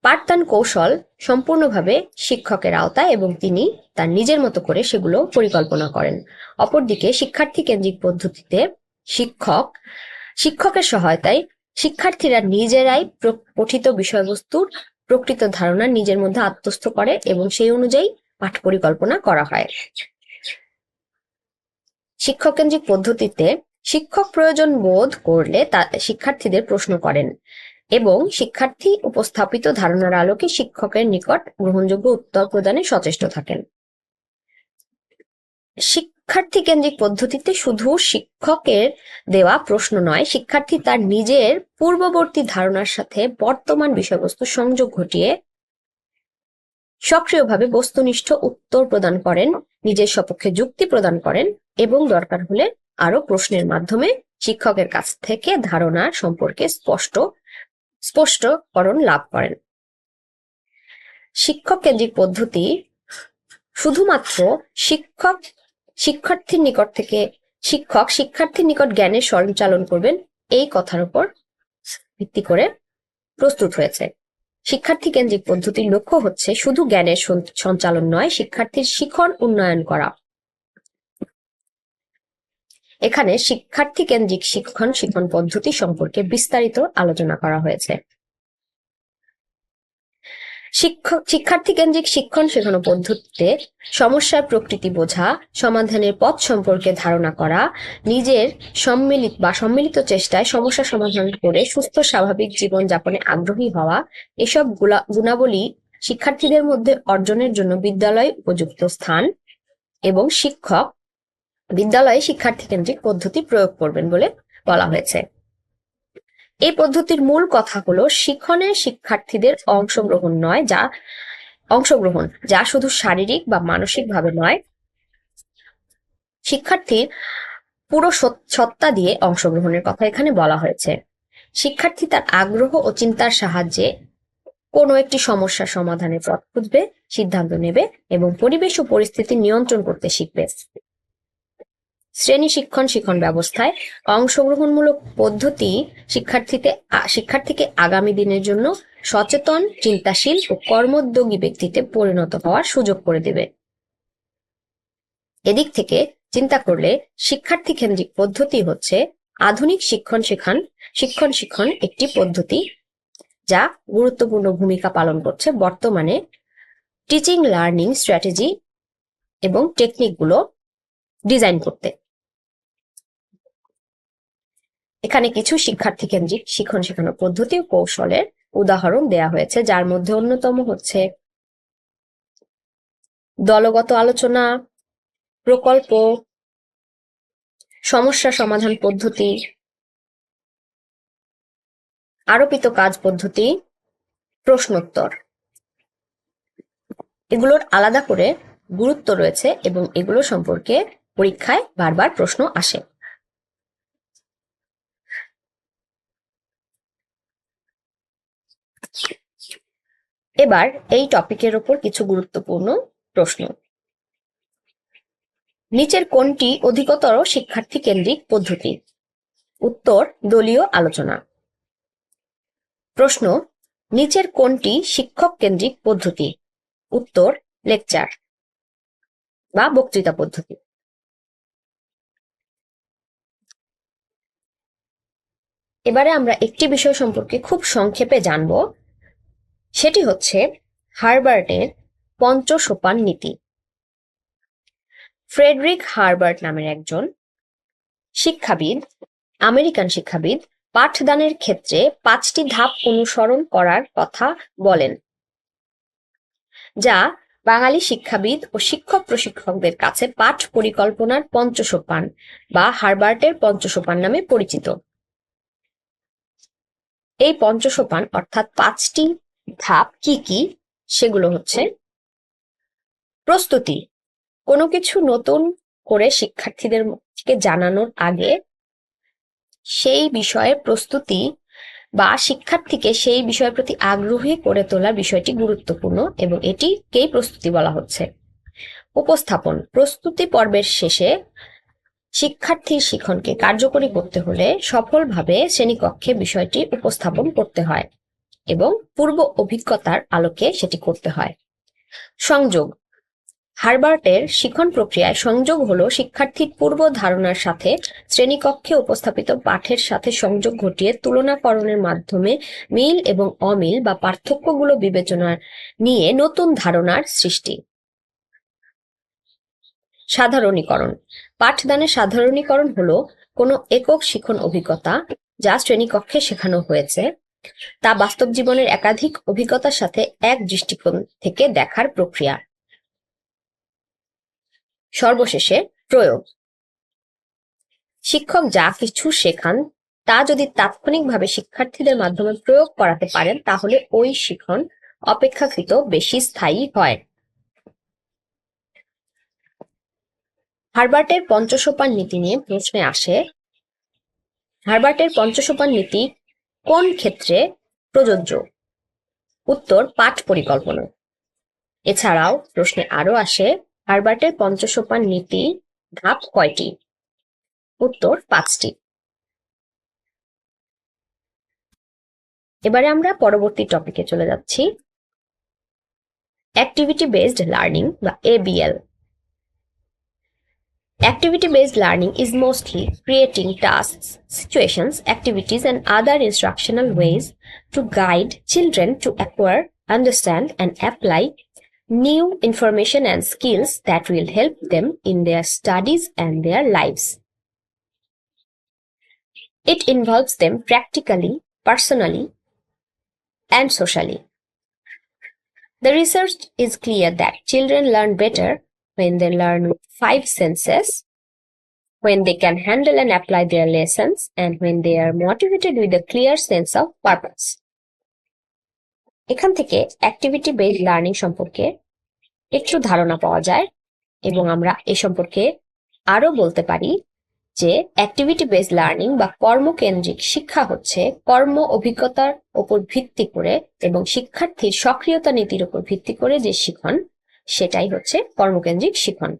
পাঠদান কৌশল সম্পূর্ণভাবে শিক্ষকের আওতায় এবং তিনি তার নিজের মতো করে সেগুলো পরিকল্পনা করেন। অপরদিকে শিক্ষার্থী কেন্দ্রিক পদ্ধতিতে শিক্ষকের সহায়তায় শিক্ষার্থীরা নিজেরাই পঠিত বিষয়বস্তুর প্রকৃত ধারণা নিজের মধ্যে আত্মস্থ করে এবং সেই অনুযায়ী পাঠ পরিকল্পনা করা হয়। শিক্ষক কেন্দ্রিক পদ্ধতিতে শিক্ষক প্রয়োজন বোধ করলে শিক্ষার্থীদের প্রশ্ন করেন এবং শিক্ষার্থী উপস্থাপিত ধারণার আলোকে শিক্ষকের নিকট গ্রহণযোগ্য উত্তর প্রদানে সচেষ্ট থাকেন। শিক্ষার্থী কেন্দ্রিক পদ্ধতিতে শুধু শিক্ষকের দেওয়া প্রশ্ন নয়, শিক্ষার্থী তার নিজের পূর্ববর্তী ধারণার সাথে বর্তমান বিষয়বস্তু সংযোগ ঘটিয়ে সক্রিয়ভাবে বস্তুনিষ্ঠ উত্তর প্রদান করেন, নিজের সপক্ষে যুক্তি প্রদান করেন এবং দরকার হলে আরো প্রশ্নের মাধ্যমে শিক্ষকের কাছ থেকে ধারণা সম্পর্কে স্পষ্টকরণ লাভ করেন। শিক্ষক কেন্দ্রিক পদ্ধতি শুধুমাত্র শিক্ষার্থীর নিকট জ্ঞানের সঞ্চালন করবেন এই কথার উপর ভিত্তি করে প্রস্তুত হয়েছে। শিক্ষার্থী কেন্দ্রিক পদ্ধতির লক্ষ্য হচ্ছে শুধু জ্ঞানের সঞ্চালন নয়, শিক্ষার্থীর শিখন উন্নয়ন করা। এখানে শিক্ষার্থী কেন্দ্রিক শিক্ষণ পদ্ধতি সম্পর্কে বিস্তারিত আলোচনা করা হয়েছে। শিক্ষার্থী কেন্দ্রিক শিক্ষণ শেখানো পদ্ধতিতে সমস্যার প্রকৃতি বোঝা, সমাধানের পথ সম্পর্কে ধারণা করা, নিজের সম্মিলিত চেষ্টায় সমস্যা সমাধান করে সুস্থ স্বাভাবিক জীবন যাপনে আগ্রহী হওয়া, এসব গুণাবলী শিক্ষার্থীদের মধ্যে অর্জনের জন্য বিদ্যালয়ে উপযুক্ত স্থান এবং শিক্ষক বিদ্যালয়ে শিক্ষার্থী কেন্দ্রিক পদ্ধতি প্রয়োগ করবেন বলে বলা হয়েছে। এই পদ্ধতির মূল কথা হলো শিখনে শিক্ষার্থীদের অংশগ্রহণ যা শুধু শারীরিক বা মানসিক ভাবে নয়, শিক্ষার্থীর পুরো সত্তা দিয়ে অংশগ্রহণের কথা এখানে বলা হয়েছে। শিক্ষার্থী তার আগ্রহ ও চিন্তার সাহায্যে কোনো একটি সমস্যার সমাধানের পথ খুঁজবে, সিদ্ধান্ত নেবে এবং পরিবেশ ও পরিস্থিতি নিয়ন্ত্রণ করতে শিখবে। শ্রেণী শিক্ষণ ব্যবস্থায় অংশগ্রহণমূলক পদ্ধতি শিক্ষার্থীকে আগামী দিনের জন্য সচেতন, চিন্তাশীল ও কর্মোদ্যোগী ব্যক্তিতে পরিণত হওয়ার সুযোগ করে দেবে। এদিক থেকে চিন্তা করলে শিক্ষার্থী কেন্দ্রিক পদ্ধতি হচ্ছে আধুনিক শিক্ষণ একটি পদ্ধতি যা গুরুত্বপূর্ণ ভূমিকা পালন করছে বর্তমানে টিচিং লার্নিং স্ট্র্যাটেজি এবং টেকনিকগুলো ডিজাইন করতে। এখানে কিছু শিক্ষার্থী কেন্দ্রিক শিক্ষণ শেখানোর পদ্ধতি ও কৌশলের উদাহরণ দেয়া হয়েছে, যার মধ্যে অন্যতম হচ্ছে দলগত আলোচনা, প্রকল্প, সমস্যা সমাধান পদ্ধতি, আরোপিত কাজ পদ্ধতি, প্রশ্নোত্তর। এগুলোর আলাদা করে গুরুত্ব রয়েছে এবং এগুলো সম্পর্কে পরীক্ষায় বারবার প্রশ্ন আসে। এবার এই টপিকের উপর কিছু গুরুত্বপূর্ণ প্রশ্ন। নিচের কোনটি অধিকতর শিক্ষার্থী কেন্দ্রিক পদ্ধতি? উত্তর দলীয় আলোচনা। প্রশ্ন, নিচের কোনটি শিক্ষক কেন্দ্রিক পদ্ধতি? উত্তর লেকচার বা বক্তৃতা পদ্ধতি। এবারে আমরা একটি বিষয় সম্পর্কে খুব সংক্ষেপে জানব, সেটি হচ্ছে হার্বার্টের পঞ্চসোপান নীতি। ফ্রেডরিক হার্বার্ট নামের একজন শিক্ষাবিদ, আমেরিকান শিক্ষাবিদ, পাঠদানের ক্ষেত্রে 5টি ধাপ অনুসরণ করার কথা বলেন, যা বাঙালি শিক্ষাবিদ ও শিক্ষক প্রশিক্ষকদের কাছে পাঠ পরিকল্পনার পঞ্চসোপান বা হার্বার্টের পঞ্চসোপান নামে পরিচিত। এই পঞ্চসোপান অর্থাৎ 5টি ধাপ কি কি? সেগুলো হচ্ছে: প্রস্তুতি, কোনো কিছু নতুন করে শিক্ষার্থীদেরকে জানানোর আগে সেই বিষয়ের প্রস্তুতি বা শিক্ষার্থীকে সেই বিষয়ের প্রতি আগ্রহী করে তোলার বিষয়টি গুরুত্বপূর্ণ এবং এটিকেই প্রস্তুতি বলা হচ্ছে। উপস্থাপন, প্রস্তুতি পর্বের শেষে শিক্ষার্থীর শিখনকে কার্যকরী করতে হলে সফলভাবে শ্রেণীকক্ষে বিষয়টি উপস্থাপন করতে হয় এবং পূর্ব অভিজ্ঞতার আলোকে সেটি করতে হয়। সংযোগ, হার্বার্টের শিখন প্রক্রিয়ায় সংযোগ হলো শিক্ষার্থীর পূর্ব ধারণার সাথে শ্রেণীকক্ষে উপস্থাপিত পাঠের সাথে সংযোগ ঘটিয়ে তুলনাকরণের মাধ্যমে মিল এবং অমিল বা পার্থক্যগুলো বিবেচনা নিয়ে নতুন ধারণার সৃষ্টি। সাধারণীকরণ, পাঠদানের সাধারণীকরণ হলো কোনো একক শিখন অভিজ্ঞতা যা শ্রেণীকক্ষে শেখানো হয়েছে তা বাস্তব জীবনের একাধিক অভিজ্ঞতার সাথে এক দৃষ্টিকোণ থেকে দেখার প্রক্রিয়া। সর্বশেষে প্রয়োগ, শিক্ষক যা কিছু শেখান তা যদি তাৎক্ষণিকভাবে শিক্ষার্থীদের মাধ্যমে প্রয়োগ করাতে পারেন তাহলে ওই শিখন অপেক্ষাকৃত বেশি স্থায়ী হয়। হার্বার্টের পঞ্চসোপান নীতি নিয়ে প্রশ্নে আসে, হার্বার্টের পঞ্চসোপান নীতি কোন ক্ষেত্রে প্রযোজ্য? উত্তর পাঠ পরিকল্পনা। এছাড়াও প্রশ্নে আরো আসে, হার্বার্টের পঞ্চসোপান নীতি ধাপ কয়টি? উত্তর 5টি। এবারে আমরা পরবর্তী টপিকে চলে যাচ্ছি, অ্যাক্টিভিটি বেসড লার্নিং বা ABL. Activity based learning is mostly creating tasks, situations, activities, and other instructional ways to guide children to acquire, understand, and apply new information and skills that will help them in their studies and their lives. It involves them practically, personally, and socially. The research is clear that children learn better when they learn with 5 senses, when they can handle and apply their lessons, and when they are motivated with a clear sense of purpose. এখান থেকে activity based learning সম্পর্কে একটু ধারণা পাওয়া যায় এবং আমরা এ সম্পর্কে আরো বলতে পারি যে অ্যাক্টিভিটি বেসড লার্নিং বা কর্মকেন্দ্রিক শিক্ষা হচ্ছে কর্ম অভিজ্ঞতার উপর ভিত্তি করে এবং শিক্ষার্থীর সক্রিয়তা নীতির উপর ভিত্তি করে যে শিখন সেটাই হচ্ছে কর্মকেন্দ্রিক শিখন।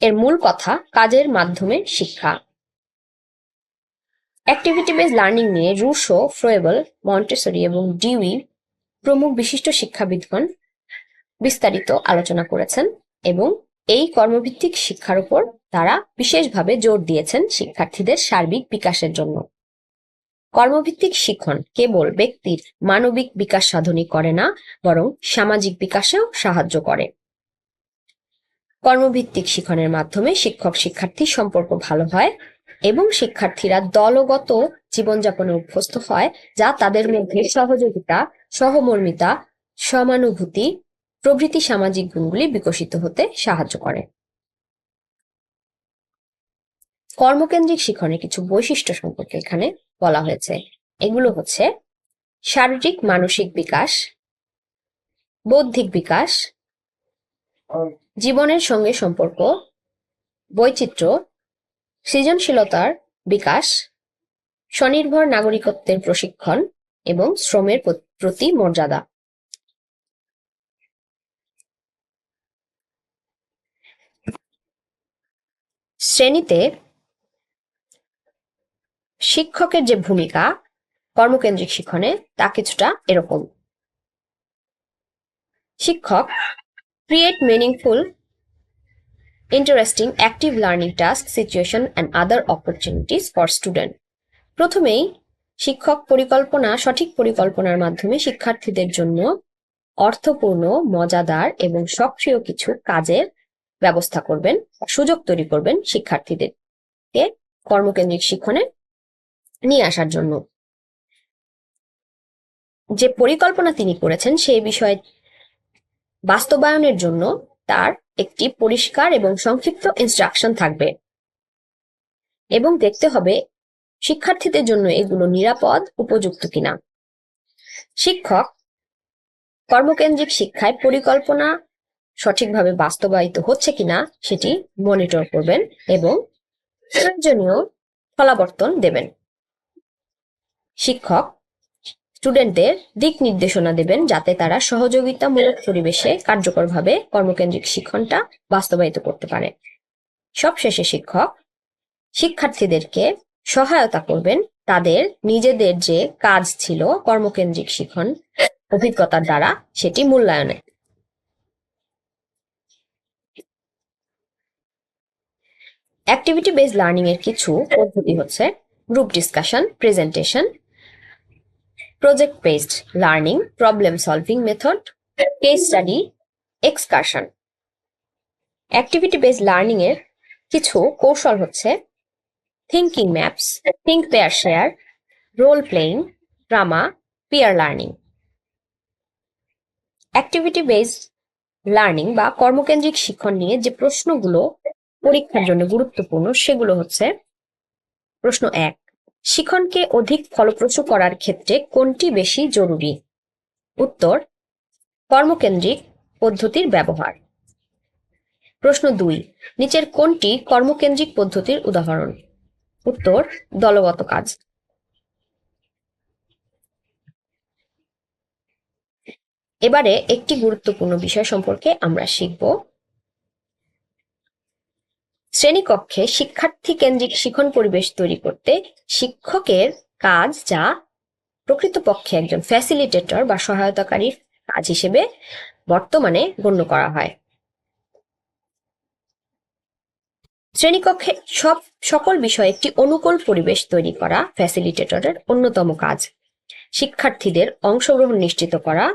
এর মূল কথা কাজের মাধ্যমে শিক্ষা। অ্যাক্টিভিটি বেসড লার্নিং নিয়ে রুশো, ফ্রয়েবল, মন্টেসরি এবং ডিউই প্রমুখ বিশিষ্ট শিক্ষাবিদগণ বিস্তারিত আলোচনা করেছেন এবং এই কর্মভিত্তিক শিক্ষার উপর তারা বিশেষভাবে জোর দিয়েছেন শিক্ষার্থীদের সার্বিক বিকাশের জন্য। কর্মভিত্তিক শিক্ষণ কেবল ব্যক্তির মানবিক বিকাশ সাধনই করে না, বরং সামাজিক বিকাশেও সাহায্য করে। কর্মভিত্তিক শিক্ষণের মাধ্যমে শিক্ষক শিক্ষার্থী সম্পর্ক ভালো হয় এবং শিক্ষার্থীরা দলগত জীবনযাপনে অভ্যস্ত হয়, যা তাদের মধ্যে সহযোগিতা, সহমর্মিতা, সমানুভূতি প্রভৃতি সামাজিক গুণগুলি বিকশিত হতে সাহায্য করে। কর্মকেন্দ্রিক শিক্ষণের কিছু বৈশিষ্ট্য সম্পর্কে এখানে বলা হয়েছে। এগুলো হচ্ছে শারীরিক মানসিক বিকাশ, বৌদ্ধিক বিকাশ, জীবনের সঙ্গে সম্পর্ক, বৈচিত্র্য, সৃজনশীলতার বিকাশ, স্বনির্ভর নাগরিকত্বের প্রশিক্ষণ এবং শ্রমের প্রতি মর্যাদা। শ্রেণীতে শিক্ষকের যে ভূমিকা কর্মকেন্দ্রিক শিক্ষণে তা কিছুটা এরকম। শিক্ষক create meaningful, interesting, active learning tasks, situation and other opportunities for student. প্রথমেই শিক্ষক সঠিক পরিকল্পনার মাধ্যমে শিক্ষার্থীদের জন্য অর্থপূর্ণ, মজাদার এবং সক্রিয় কিছু কাজের ব্যবস্থা করবেন, সুযোগ তৈরি করবেন শিক্ষার্থীদেরকে কর্মকেন্দ্রিক শিক্ষণে নিয়ে আসার জন্য। যে পরিকল্পনা তিনি করেছেন সেই বিষয়ে বাস্তবায়নের জন্য তার একটি পরিষ্কার এবং সংক্ষিপ্ত ইনস্ট্রাকশন থাকবে এবং দেখতে হবে শিক্ষার্থীদের জন্য এগুলো নিরাপদ, উপযুক্ত কিনা। শিক্ষক কর্মকেন্দ্রিক শিক্ষায় পরিকল্পনা সঠিকভাবে বাস্তবায়িত হচ্ছে কিনা সেটি মনিটর করবেন এবং প্রয়োজনীয় ফলাবর্তন দেবেন। শিক্ষক স্টুডেন্টদের দিক নির্দেশনা দেবেন যাতে তারা সহযোগিতামূলক পরিবেশে কার্যকরভাবে কর্মকেন্দ্রিক শিক্ষণটা বাস্তবায়িত করতে পারে। সবশেষে শিক্ষক শিক্ষার্থীদেরকে সহায়তা করবেন তাদের নিজেদের যে কাজ ছিল কর্মকেন্দ্রিক শিক্ষণ অভিজ্ঞতার দ্বারা সেটি মূল্যায়নে। অ্যাক্টিভিটি বেসড লার্নিং এর কিছু পদ্ধতি হচ্ছে group discussion, presentation, project based learning, problem solving method, case study, excursion. Activity based learning এর কিছু কৌশল হচ্ছে thinking maps, think pair share, role playing, drama, peer learning. Activity based learning বা কর্মকেন্দ্রিক শিক্ষণ নিয়ে যে প্রশ্নগুলো পরীক্ষার জন্য গুরুত্বপূর্ণ সেগুলো হচ্ছে: প্রশ্ন 1, শিক্ষণকে অধিক ফলপ্রসূ করার ক্ষেত্রে কোনটি বেশি জরুরি? উত্তর: কর্মকেন্দ্রিক পদ্ধতির ব্যবহার। প্রশ্ন 2, নিচের কোনটি কর্মকেন্দ্রিক পদ্ধতির উদাহরণ? উত্তর: দলগত কাজ। এবারে একটি গুরুত্বপূর্ণ বিষয় সম্পর্কে আমরা শিখব। শ্রেণীকক্ষে শিক্ষার্থী কেন্দ্রিক শিক্ষণ পরিবেশ তৈরি করতে শিক্ষকের কাজ, যা প্রকৃতপক্ষে একজন ফ্যাসিলিটেটর বা সহায়তাকারীর কাজ হিসেবে বর্তমানে গণ্য করা হয়। শ্রেণীকক্ষে সকল বিষয়ে একটি অনুকূল পরিবেশ তৈরি করা ফ্যাসিলিটেটরের অন্যতম কাজ। শিক্ষার্থীদের অংশগ্রহণ নিশ্চিত করা,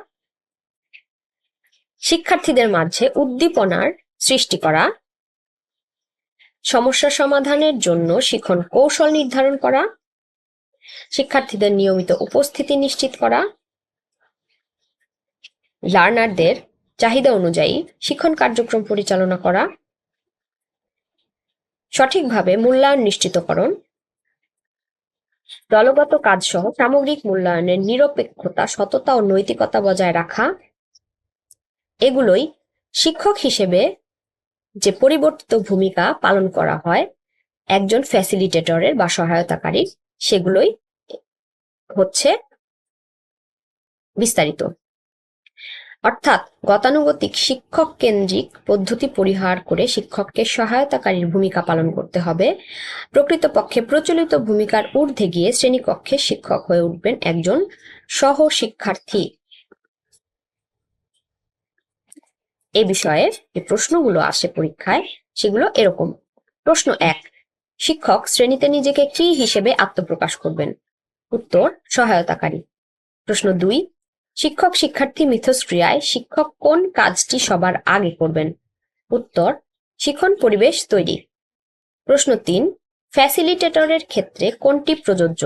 শিক্ষার্থীদের মাঝে উদ্দীপনার সৃষ্টি করা, সমস্যা সমাধানের জন্য শিক্ষণ কৌশল নির্ধারণ করা, শিক্ষার্থীদের নিয়মিত উপস্থিতি নিশ্চিত করা, লার্নারদের চাহিদা অনুযায়ী শিক্ষণ কার্যক্রম পরিচালনা করা, সঠিকভাবে মূল্যায়ন নিশ্চিতকরণ, দলগত কাজ সহ সামগ্রিক মূল্যায়নের নিরপেক্ষতা, সততা ও নৈতিকতা বজায় রাখা, এগুলোই শিক্ষক হিসেবে যে পরিবর্তিত ভূমিকা পালন করা হয় একজন ফ্যাসিলিটেটরের বা সহায়তাকারীর, সেগুলোই হচ্ছে বিস্তারিত। অর্থাৎ গতানুগতিক শিক্ষক কেন্দ্রিক পদ্ধতি পরিহার করে শিক্ষককে সহায়তাকারীর ভূমিকা পালন করতে হবে। প্রকৃতপক্ষে প্রচলিত ভূমিকার ঊর্ধ্বে গিয়ে শ্রেণীকক্ষে শিক্ষক হয়ে উঠবেন একজন সহ শিক্ষার্থী। এই বিষয়ে যে প্রশ্নগুলো আসে পরীক্ষায় সেগুলো এরকম: প্রশ্ন 1, শিক্ষক শ্রেণীতে নিজেকে কি হিসেবে আত্মপ্রকাশ করবেন? উত্তর: সহায়তাকারী। প্রশ্ন 2, শিক্ষক শিক্ষার্থী মিথস্ক্রিয়ায় শিক্ষক কোন কাজটি সবার আগে করবেন? উত্তর: শিক্ষণ পরিবেশ তৈরি। প্রশ্ন 3, ফ্যাসিলিটেটরের ক্ষেত্রে কোনটি প্রযোজ্য?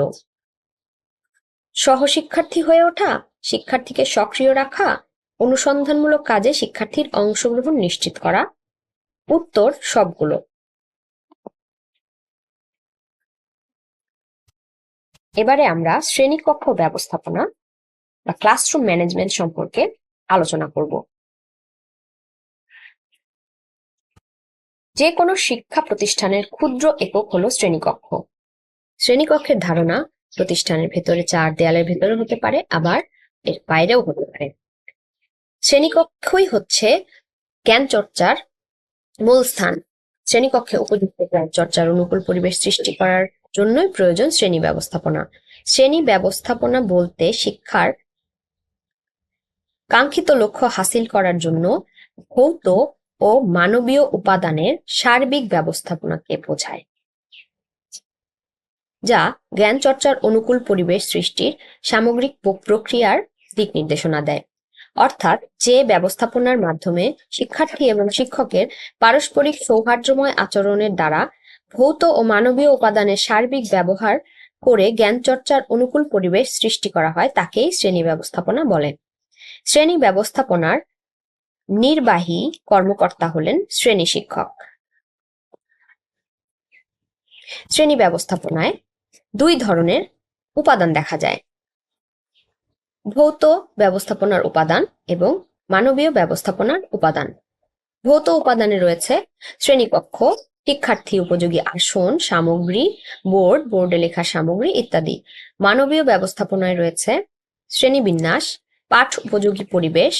সহশিক্ষার্থী হয়ে ওঠা, শিক্ষার্থীকে সক্রিয় রাখা, অনুসন্ধানমূলক কাজে শিক্ষার্থীর অংশগ্রহণ নিশ্চিত করা। উত্তর: সবগুলো। এবারে আমরা শ্রেণীকক্ষ ব্যবস্থাপনা বা ক্লাসরুম ম্যানেজমেন্ট সম্পর্কে আলোচনা করব। যে কোনো শিক্ষা প্রতিষ্ঠানের ক্ষুদ্র একক হলো শ্রেণীকক্ষ। শ্রেণীকক্ষের ধারণা প্রতিষ্ঠানের ভেতরে 4 দেয়ালের ভেতরে হতে পারে, আবার এর বাইরেও হতে পারে। শ্রেণীকক্ষই হচ্ছে জ্ঞান চর্চার মূল স্থান। শ্রেণীকক্ষে উপযুক্ত জ্ঞান চর্চার অনুকূল পরিবেশ সৃষ্টি করার জন্যই প্রয়োজন শ্রেণী ব্যবস্থাপনা। শ্রেণী ব্যবস্থাপনা বলতে শিক্ষার কাঙ্ক্ষিত লক্ষ্য হাসিল করার জন্য ভৌত ও মানবীয় উপাদানের সার্বিক ব্যবস্থাপনাকে বোঝায়, যা জ্ঞান চর্চার অনুকূল পরিবেশ সৃষ্টির সামগ্রিক প্রক্রিয়ার দিক নির্দেশনা দেয়। অর্থাৎ যে ব্যবস্থাপনার মাধ্যমে শিক্ষার্থী এবং শিক্ষকের পারস্পরিক সৌহার্দ্যময় আচরণের দ্বারা ভৌত ও মানবীয় উপাদানের সার্বিক ব্যবহার করে জ্ঞান চর্চার অনুকূল পরিবেশ সৃষ্টি করা হয় তাকেই শ্রেণী ব্যবস্থাপনা বলে। শ্রেণী ব্যবস্থাপনার নির্বাহী কর্মকর্তা হলেন শ্রেণী শিক্ষক। শ্রেণী ব্যবস্থাপনায় দুই ধরনের উপাদান দেখা যায়: ভৌত ব্যবস্থাপনার উপাদান এবং মানবীয় ব্যবস্থাপনার উপাদান। ভৌত উপাদানে রয়েছে শ্রেণীকক্ষ, শিক্ষার্থী উপযোগী আসন, সামগ্রী, বোর্ডে লেখার সামগ্রী ইত্যাদি। মানবীয় ব্যবস্থাপনায় রয়েছে শ্রেণীবিন্যাস, পাঠ উপযোগী পরিবেশ,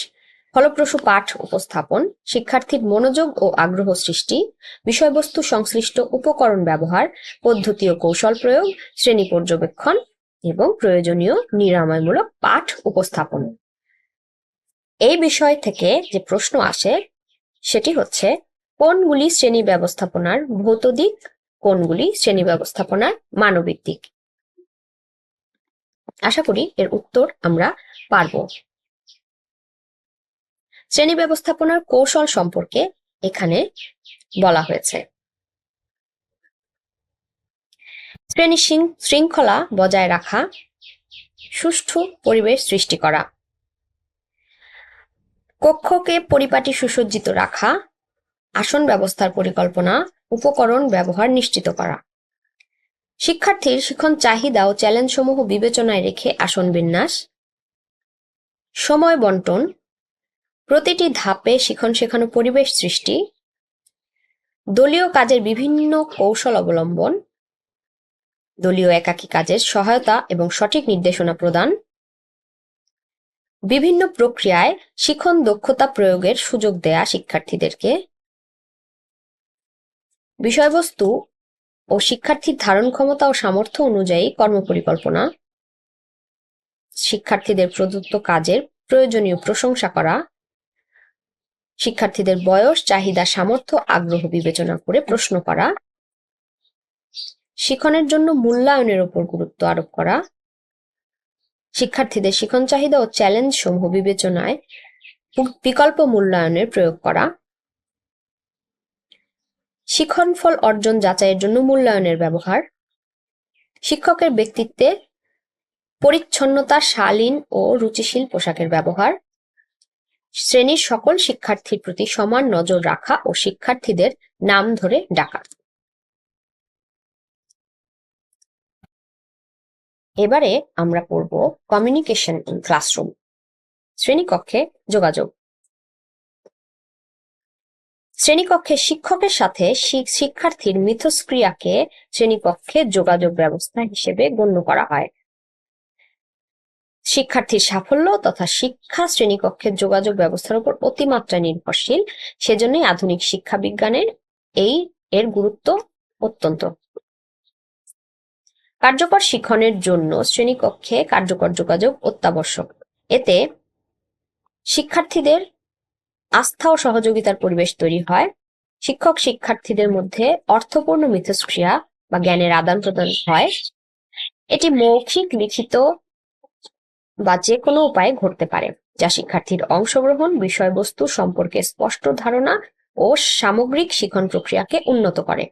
ফলপ্রসূ পাঠ উপস্থাপন, শিক্ষার্থীর মনোযোগ ও আগ্রহ সৃষ্টি, বিষয়বস্তু সংশ্লিষ্ট উপকরণ ব্যবহার, পদ্ধতি ও কৌশল প্রয়োগ, শ্রেণী পর্যবেক্ষণ এবং প্রয়োজনীয় নিরাময়মূলক পাঠ উপস্থাপন। এই বিষয় থেকে যে প্রশ্ন আসে সেটি হচ্ছে, কোনগুলি শ্রেণী ব্যবস্থাপনার ভৌত দিক, কোনগুলি শ্রেণী ব্যবস্থাপনার মানবিক দিক? আশা করি এর উত্তর আমরা পারব। শ্রেণী ব্যবস্থাপনার কৌশল সম্পর্কে এখানে বলা হয়েছে: শ্রেণী শৃঙ্খলা বজায় রাখা, সুষ্ঠু পরিবেশ সৃষ্টি করা, কক্ষকে পরিপাটি সুসজ্জিত রাখা, আসন ব্যবস্থার পরিকল্পনা, উপকরণ ব্যবহার নিশ্চিত করা, শিক্ষার্থীর শিখন চাহিদা ও চ্যালেঞ্জ সমূহ বিবেচনায় রেখে আসন বিন্যাস, সময় বন্টন, প্রতিটি ধাপে শিখন শেখানো পরিবেশ সৃষ্টি, দলীয় কাজের বিভিন্ন কৌশল অবলম্বন, দলীয় একাকী কাজের সহায়তা এবং সঠিক নির্দেশনা প্রদান, বিভিন্ন প্রক্রিয়ায় শিখন দক্ষতা প্রয়োগের সুযোগ দেয়া শিক্ষার্থীদেরকে, বিষয়বস্তু ও শিক্ষার্থীর ধারণ ক্ষমতা ও সামর্থ্য অনুযায়ী কর্মপরিকল্পনা, শিক্ষার্থীদের প্রদত্ত কাজের প্রয়োজনীয় প্রশংসা করা, শিক্ষার্থীদের বয়স, চাহিদা, সামর্থ্য, আগ্রহ বিবেচনা করে প্রশ্ন করা, শিখনের জন্য মূল্যায়নের উপর গুরুত্ব আরোপ করা, শিক্ষার্থীদের শিখন চাহিদা ও চ্যালেঞ্জ সমূহ বিবেচনায় বিকল্প মূল্যায়নের প্রয়োগ করা, শিখন ফল অর্জন যাচাইয়ের জন্য মূল্যায়নের ব্যবহার, শিক্ষকের ব্যক্তিত্বে পরিচ্ছন্নতা, শালীন ও রুচিশীল পোশাকের ব্যবহার, শ্রেণীর সকল শিক্ষার্থীর প্রতি সমান নজর রাখা ও শিক্ষার্থীদের নাম ধরে ডাকা। এবারে আমরা পড়ব কমিউনিকেশন ইন ক্লাসরুম, শ্রেণীকক্ষে যোগাযোগ। শ্রেণীকক্ষে শিক্ষকের সাথে শিক্ষার্থীর মিথস্ক্রিয়াকে শ্রেণীকক্ষে যোগাযোগ ব্যবস্থা হিসেবে গণ্য করা হয়। শিক্ষার্থীর সাফল্য তথা শিক্ষা শ্রেণীকক্ষের যোগাযোগ ব্যবস্থার উপর অতিমাত্রায় নির্ভরশীল, সেজন্যই আধুনিক শিক্ষা বিজ্ঞানের এর গুরুত্ব অত্যন্ত। কার্যকর শিক্ষণের জন্য শ্রেণীকক্ষে কার্যকর যোগাযোগ অত্যাবশ্যক। এতে শিক্ষার্থীদের আস্থা ও সহযোগিতার পরিবেশ তৈরি হয়, শিক্ষক শিক্ষার্থীদের মধ্যে অর্থপূর্ণ মিথস্ক্রিয়া বা জ্ঞানের আদান প্রদান হয়। এটি মৌখিক, লিখিত বা যে কোনো উপায়ে ঘটতে পারে, যা শিক্ষার্থীর অংশগ্রহণ, বিষয়বস্তু সম্পর্কে স্পষ্ট ধারণা ও সামগ্রিক শিখন প্রক্রিয়াকে উন্নত করে।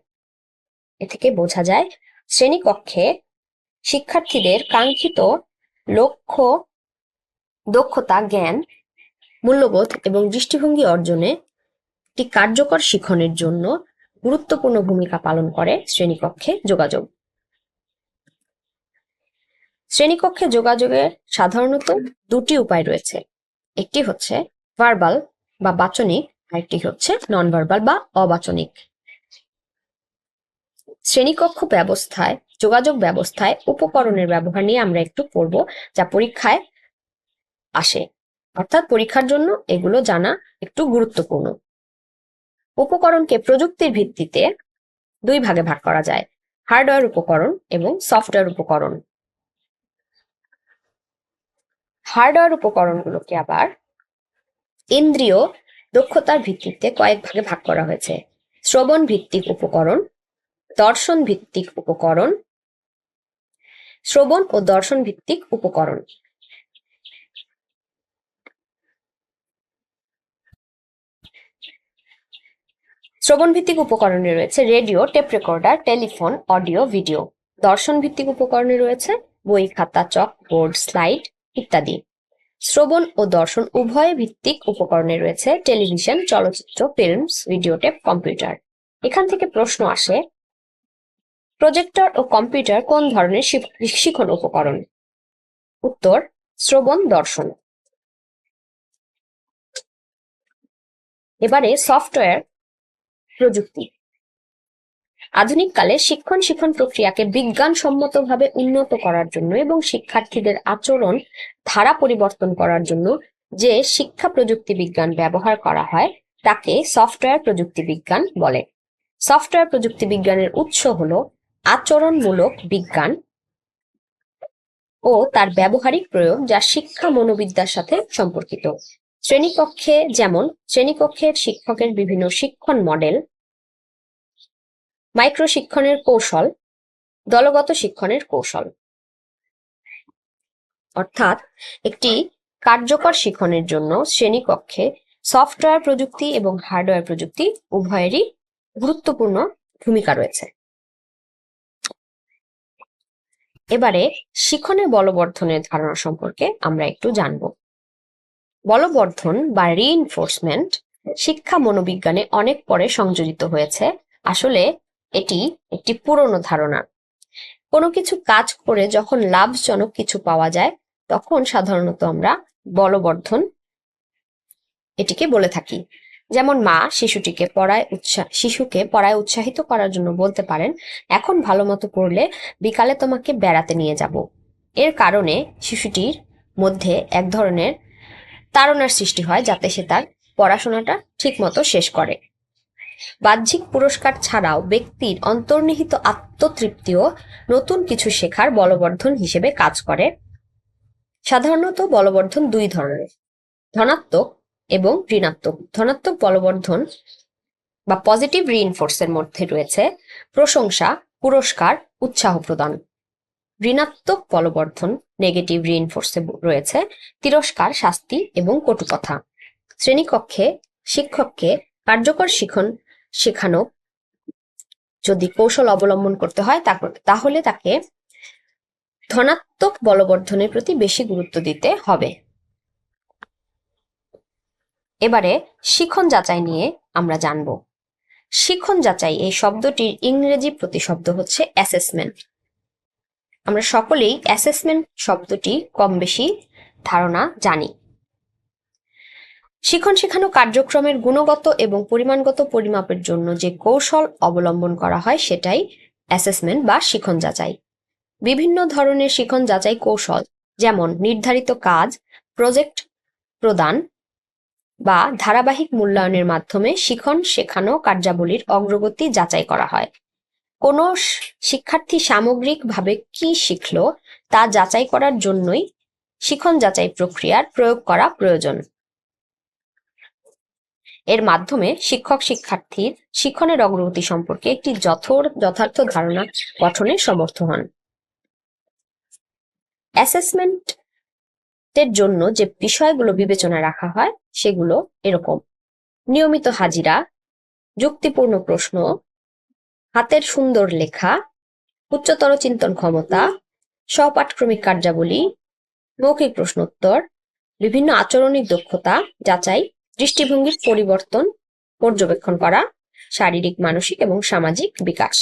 এ থেকে বোঝা যায় শ্রেণীকক্ষে শিক্ষার্থীদের কাঙ্ক্ষিত লক্ষ্য, দক্ষতা, জ্ঞান, মূল্যবোধ এবং দৃষ্টিভঙ্গি অর্জনে একটি কার্যকর শিখনের জন্য গুরুত্বপূর্ণ ভূমিকা পালন করে শ্রেণীকক্ষে যোগাযোগ। শ্রেণীকক্ষে যোগাযোগের সাধারণত দুটি উপায় রয়েছে। একটি হচ্ছে ভার্বাল বা বাচনিক, আরেকটি হচ্ছে নন ভার্বাল বা অবাচনিক। শ্রেণীকক্ষ ব্যবস্থায়, যোগাযোগ ব্যবস্থায় উপকরণের ব্যবহার নিয়ে আমরা একটু পড়ব, যা পরীক্ষায় আসে, অর্থাৎ পরীক্ষার জন্য এগুলো জানা একটু গুরুত্বপূর্ণ। উপকরণকে প্রযুক্তির ভিত্তিতে দুই ভাগে ভাগ করা যায়: হার্ডওয়্যার উপকরণ এবং সফটওয়্যার উপকরণ। হার্ডওয়্যার উপকরণগুলোকে আবার ইন্দ্রিয় দক্ষতার ভিত্তিতে কয়েক ভাগে ভাগ করা হয়েছে। শ্রবণ ভিত্তিক উপকরণ, দর্শন ভিত্তিক উপকরণ, শ্রবণ ও দর্শন ভিত্তিক উপকরণ। শ্রবণ ভিত্তিক উপকরণে রয়েছে radio, tape recorder, telephone, audio, video. দর্শন ভিত্তিক উপকরণে রয়েছে বই, খাতা, চক, বোর্ড, স্লাইড ইত্যাদি। শ্রবণ ও দর্শন উভয় ভিত্তিক উপকরণে রয়েছে টেলিভিশন, চলচ্চিত্র, ফিল্মস, ভিডিও টেপ, কম্পিউটার। এখান থেকে প্রশ্ন আসে, প্রজেক্টর ও কম্পিউটার কোন ধরনের শিক্ষণ উপকরণ? উত্তর, শ্রবণ দর্শন। এবারে সফটওয়্যার প্রযুক্তি। আধুনিক কালে শিক্ষণ প্রক্রিয়াকে বিজ্ঞানসম্মতভাবে উন্নত করার জন্য এবং শিক্ষার্থীদের আচরণ ধারা পরিবর্তন করার জন্য যে শিক্ষা প্রযুক্তি বিজ্ঞান ব্যবহার করা হয় তাকে সফটওয়্যার প্রযুক্তি বিজ্ঞান বলে। সফটওয়্যার প্রযুক্তি বিজ্ঞানের উৎস হলো আচরণমূলক বিজ্ঞান ও তার ব্যবহারিক প্রয়োগ, যা শিক্ষা মনোবিদ্যার সাথে সম্পর্কিত। শ্রেণীকক্ষের শিক্ষকের বিভিন্ন শিক্ষণ মডেল, মাইক্রো শিক্ষণের কৌশল, দলগত শিক্ষণের কৌশল। অর্থাৎ একটি কার্যকর শিক্ষণের জন্য শ্রেণীকক্ষে সফটওয়্যার প্রযুক্তি এবং হার্ডওয়্যার প্রযুক্তি উভয়েরই গুরুত্বপূর্ণ ভূমিকা রয়েছে। এবারে শিক্ষণের বলবর্ধনের ধারণা সম্পর্কে আমরা একটু জানব। বলবর্ধন বা রিইনফোর্সমেন্ট শিক্ষা মনোবিজ্ঞানে অনেক পরে সংযোজিত হয়েছে। আসলে এটি একটি পুরনো ধারণা। কোনো কিছু কাজ করে যখন লাভজনক কিছু পাওয়া যায় তখন সাধারণত আমরা বলবর্ধন এটিকে বলে থাকি। যেমন মা শিশুকে পড়ায় উৎসাহিত করার জন্য বলতে পারেন, এখন ভালো মতো পড়লে বিকালে তোমাকে বেড়াতে নিয়ে যাব। এর কারণে শিশুটির মধ্যে এক ধরনের তাড়নার সৃষ্টি হয় যাতে সে তার পড়াশোনাটা ঠিক মতো শেষ করে। বাহ্যিক পুরস্কার ছাড়াও ব্যক্তির অন্তর্নিহিত আত্মতৃপ্তিও নতুন কিছু শেখার বলবর্ধন হিসেবে কাজ করে। সাধারণত বলবর্ধন দুই ধরনের, ধনাত্মক এবং ঋণাত্মক। ধনাত্মক বলবর্ধন বা পজিটিভ রিইনফোর্সের মধ্যে রয়েছে প্রশংসা, পুরস্কার, উৎসাহ প্রদান। ঋণাত্মক বলবর্ধন নেগেটিভ রিইনফোর্সে রয়েছে তিরস্কার, শাস্তি এবং কটুকথা। শ্রেণীকক্ষে শিক্ষককে কার্যকর শেখানো যদি কৌশল অবলম্বন করতে হয় তাহলে তাকে ধনাত্মক বলবর্ধনের প্রতি বেশি গুরুত্ব দিতে হবে। এবারে শিখন যাচাই নিয়ে আমরা জানব। শিখন যাচাই এই শব্দটির ইংরেজি প্রতিশব্দ হচ্ছে অ্যাসেসমেন্ট। আমরা সকলেই অ্যাসেসমেন্ট শব্দটি কম বেশি ধারণা জানি। শিখন শেখানো কার্যক্রমের গুণগত এবং পরিমাণগত পরিমাপের জন্য যে কৌশল অবলম্বন করা হয় সেটাই অ্যাসেসমেন্ট বা শিখন যাচাই। বিভিন্ন ধরনের শিখন যাচাই কৌশল, যেমন নির্ধারিত কাজ, প্রজেক্ট প্রদান বা ধারাবাহিক মূল্যায়নের মাধ্যমে শিখন শেখানো কার্যাবলীর অগ্রগতি যাচাই করা হয়। কোনো শিক্ষার্থী সামগ্রিকভাবে কি শিখল তা যাচাই করার জন্যই শিখন যাচাই প্রক্রিয়ার প্রয়োগ করা প্রয়োজন। এর মাধ্যমে শিক্ষক শিক্ষার্থীর শিক্ষণের অগ্রগতি সম্পর্কে একটি যথার্থ ধারণা গঠনে সমর্থ হন। অ্যাসেসমেন্টের জন্য যে বিষয়গুলো বিবেচনায় রাখা হয় সেগুলো এরকম: নিয়মিত হাজিরা, যুক্তিপূর্ণ প্রশ্ন, হাতের সুন্দর লেখা, উচ্চতর চিন্তন ক্ষমতা, সহপাঠক্রমিক কার্যাবলী, মৌখিক প্রশ্নোত্তর, বিভিন্ন আচরণিক দক্ষতা যাচাই, দৃষ্টিভঙ্গির পরিবর্তন পর্যবেক্ষণ করা, শারীরিক, মানসিক এবং সামাজিক বিকাশ।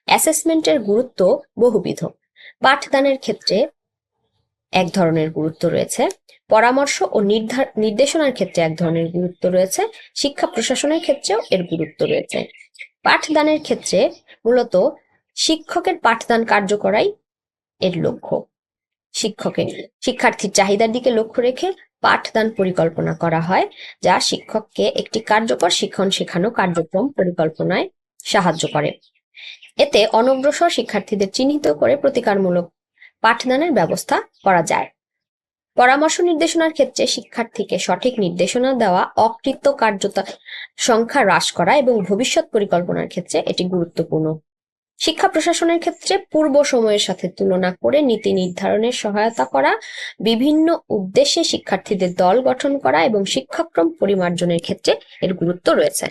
অ্যাসেসমেন্টের গুরুত্ব বহুবিধ। পাঠদানের ক্ষেত্রে এক ধরনের গুরুত্ব রয়েছে, পরামর্শ ও নির্দেশনার ক্ষেত্রে এক ধরনের গুরুত্ব রয়েছে, শিক্ষা প্রশাসনের ক্ষেত্রেও এর গুরুত্ব রয়েছে। পাঠদানের ক্ষেত্রে মূলত শিক্ষকের পাঠদান কার্য করাই এর লক্ষ্য। শিক্ষার্থীর চাহিদার দিকে লক্ষ্য রেখে পাঠদান পরিকল্পনা করা হয়, যা শিক্ষককে একটি কার্যকর শিক্ষণ শেখানো কার্যক্রম পরিকল্পনায় সাহায্য করে। এতে অনগ্রসর শিক্ষার্থীদের চিহ্নিত করে প্রতিকারমূলক পাঠদানের ব্যবস্থা করা যায়। পরামর্শ নির্দেশনার ক্ষেত্রে শিক্ষার্থীকে সঠিক নির্দেশনা দেওয়া, অকৃতকার্যতা সংখ্যা হ্রাস করা এবং ভবিষ্যৎ পরিকল্পনার ক্ষেত্রে এটি গুরুত্বপূর্ণ। শিক্ষা প্রশাসনের ক্ষেত্রে পূর্ব সময়ের সাথে তুলনা করে নীতি নির্ধারণের সহায়তা করা, বিভিন্ন উদ্দেশ্যে শিক্ষার্থীদের দল গঠন করা এবং শিক্ষাক্রম পরিমার্জনের ক্ষেত্রে এর গুরুত্ব রয়েছে।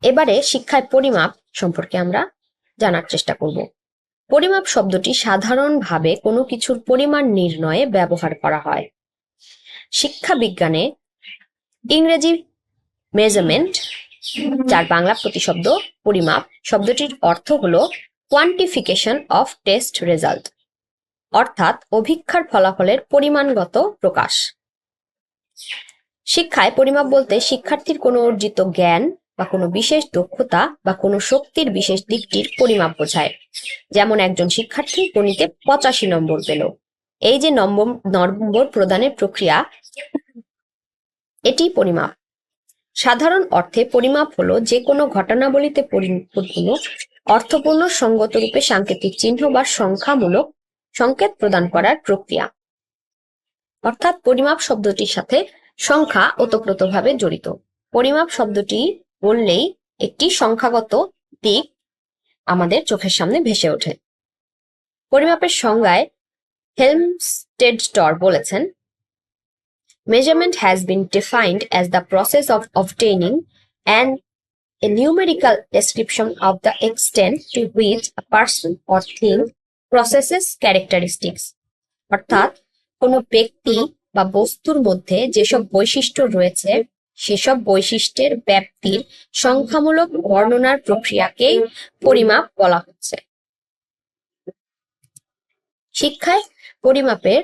এবারে শিক্ষায় পরিমাপ সম্পর্কে আমরা জানার চেষ্টা করব। পরিমাপ শব্দটি সাধারণভাবে কোনো কিছুর পরিমাণ নির্ণয়ে ব্যবহার করা হয়। শিক্ষা বিজ্ঞানে ইংরেজি মেজারমেন্ট, যার বাংলা প্রতিশব্দ পরিমাপ, শব্দটির অর্থ হলো কোয়ান্টিফিকেশন অফ টেস্ট রেজাল্ট, অর্থাৎ অভিক্ষার ফলাফলের পরিমাণগত প্রকাশ। শিক্ষায় পরিমাপ বলতে শিক্ষার্থীর কোনো অর্জিত জ্ঞান বা কোনো বিশেষ দক্ষতা বা কোনো শক্তির বিশেষ দিকটির পরিমাপ বোঝায়। যেমন একজন শিক্ষার্থী গণিতে 85 নম্বর পেল, এই যে নম্বর প্রদানের প্রক্রিয়া, এটি পরিমাপ। সাধারণ অর্থে পরিমাপ হলো যে কোনো ঘটনাবলিতে অর্থপূর্ণ সঙ্গতরূপে সাংকেতিক চিহ্ন বা সংখ্যামূলক সংকেত প্রদান করার প্রক্রিয়া। অর্থাৎ পরিমাপ শব্দটির সাথে সংখ্যা ওতপ্রোতভাবে জড়িত। পরিমাপ শব্দটি বললেই একটি সংখ্যাগত দিক আমাদের চোখের সামনে ভেসে ওঠে। পরিমাপের সংজ্ঞায় হেলমস্টেড-স্টর বলেছেন, measurement has been defined as the process of obtaining a numerical description of the extent to which a person or thing possesses characteristics, অর্থাৎ কোনো ব্যক্তি বা বস্তুর মধ্যে যেসব বৈশিষ্ট্য রয়েছে সেসব বৈশিষ্ট্যের ব্যাপ্তির সংখ্যামূলক বর্ণনার প্রক্রিয়াকেই পরিমাপ বলা হচ্ছে। শিক্ষায় পরিমাপের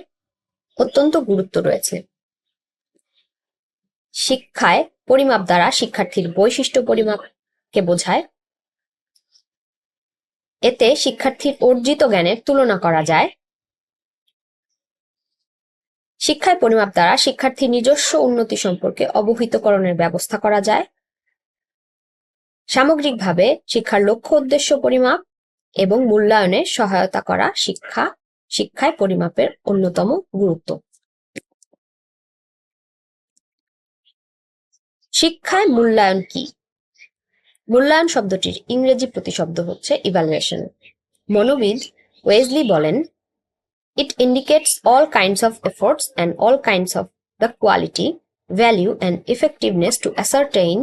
অত্যন্ত গুরুত্ব রয়েছে। শিক্ষায় পরিমাপ দ্বারা শিক্ষার্থীর বৈশিষ্ট্য পরিমাপকে বোঝায়। এতে শিক্ষার্থীর অর্জিত জ্ঞানের তুলনা করা যায়। শিক্ষায় পরিমাপ দ্বারা শিক্ষার্থীর নিজস্ব উন্নতি সম্পর্কে অবহিতকরণের ব্যবস্থা করা যায়। সামগ্রিকভাবে শিক্ষার লক্ষ্য উদ্দেশ্য পরিমাপ এবং মূল্যায়নে সহায়তা করা শিক্ষায় পরিমাপের অন্যতম গুরুত্ব। শিক্ষায় মূল্যায়ন কি? মূল্যায়ন শব্দটির ইংরেজি প্রতিশব্দ হচ্ছে ইভ্যালুয়েশন। মনোবিদ ওয়েজলি বলেন, it indicates all kinds of efforts and all kinds of the quality, value and effectiveness to ascertain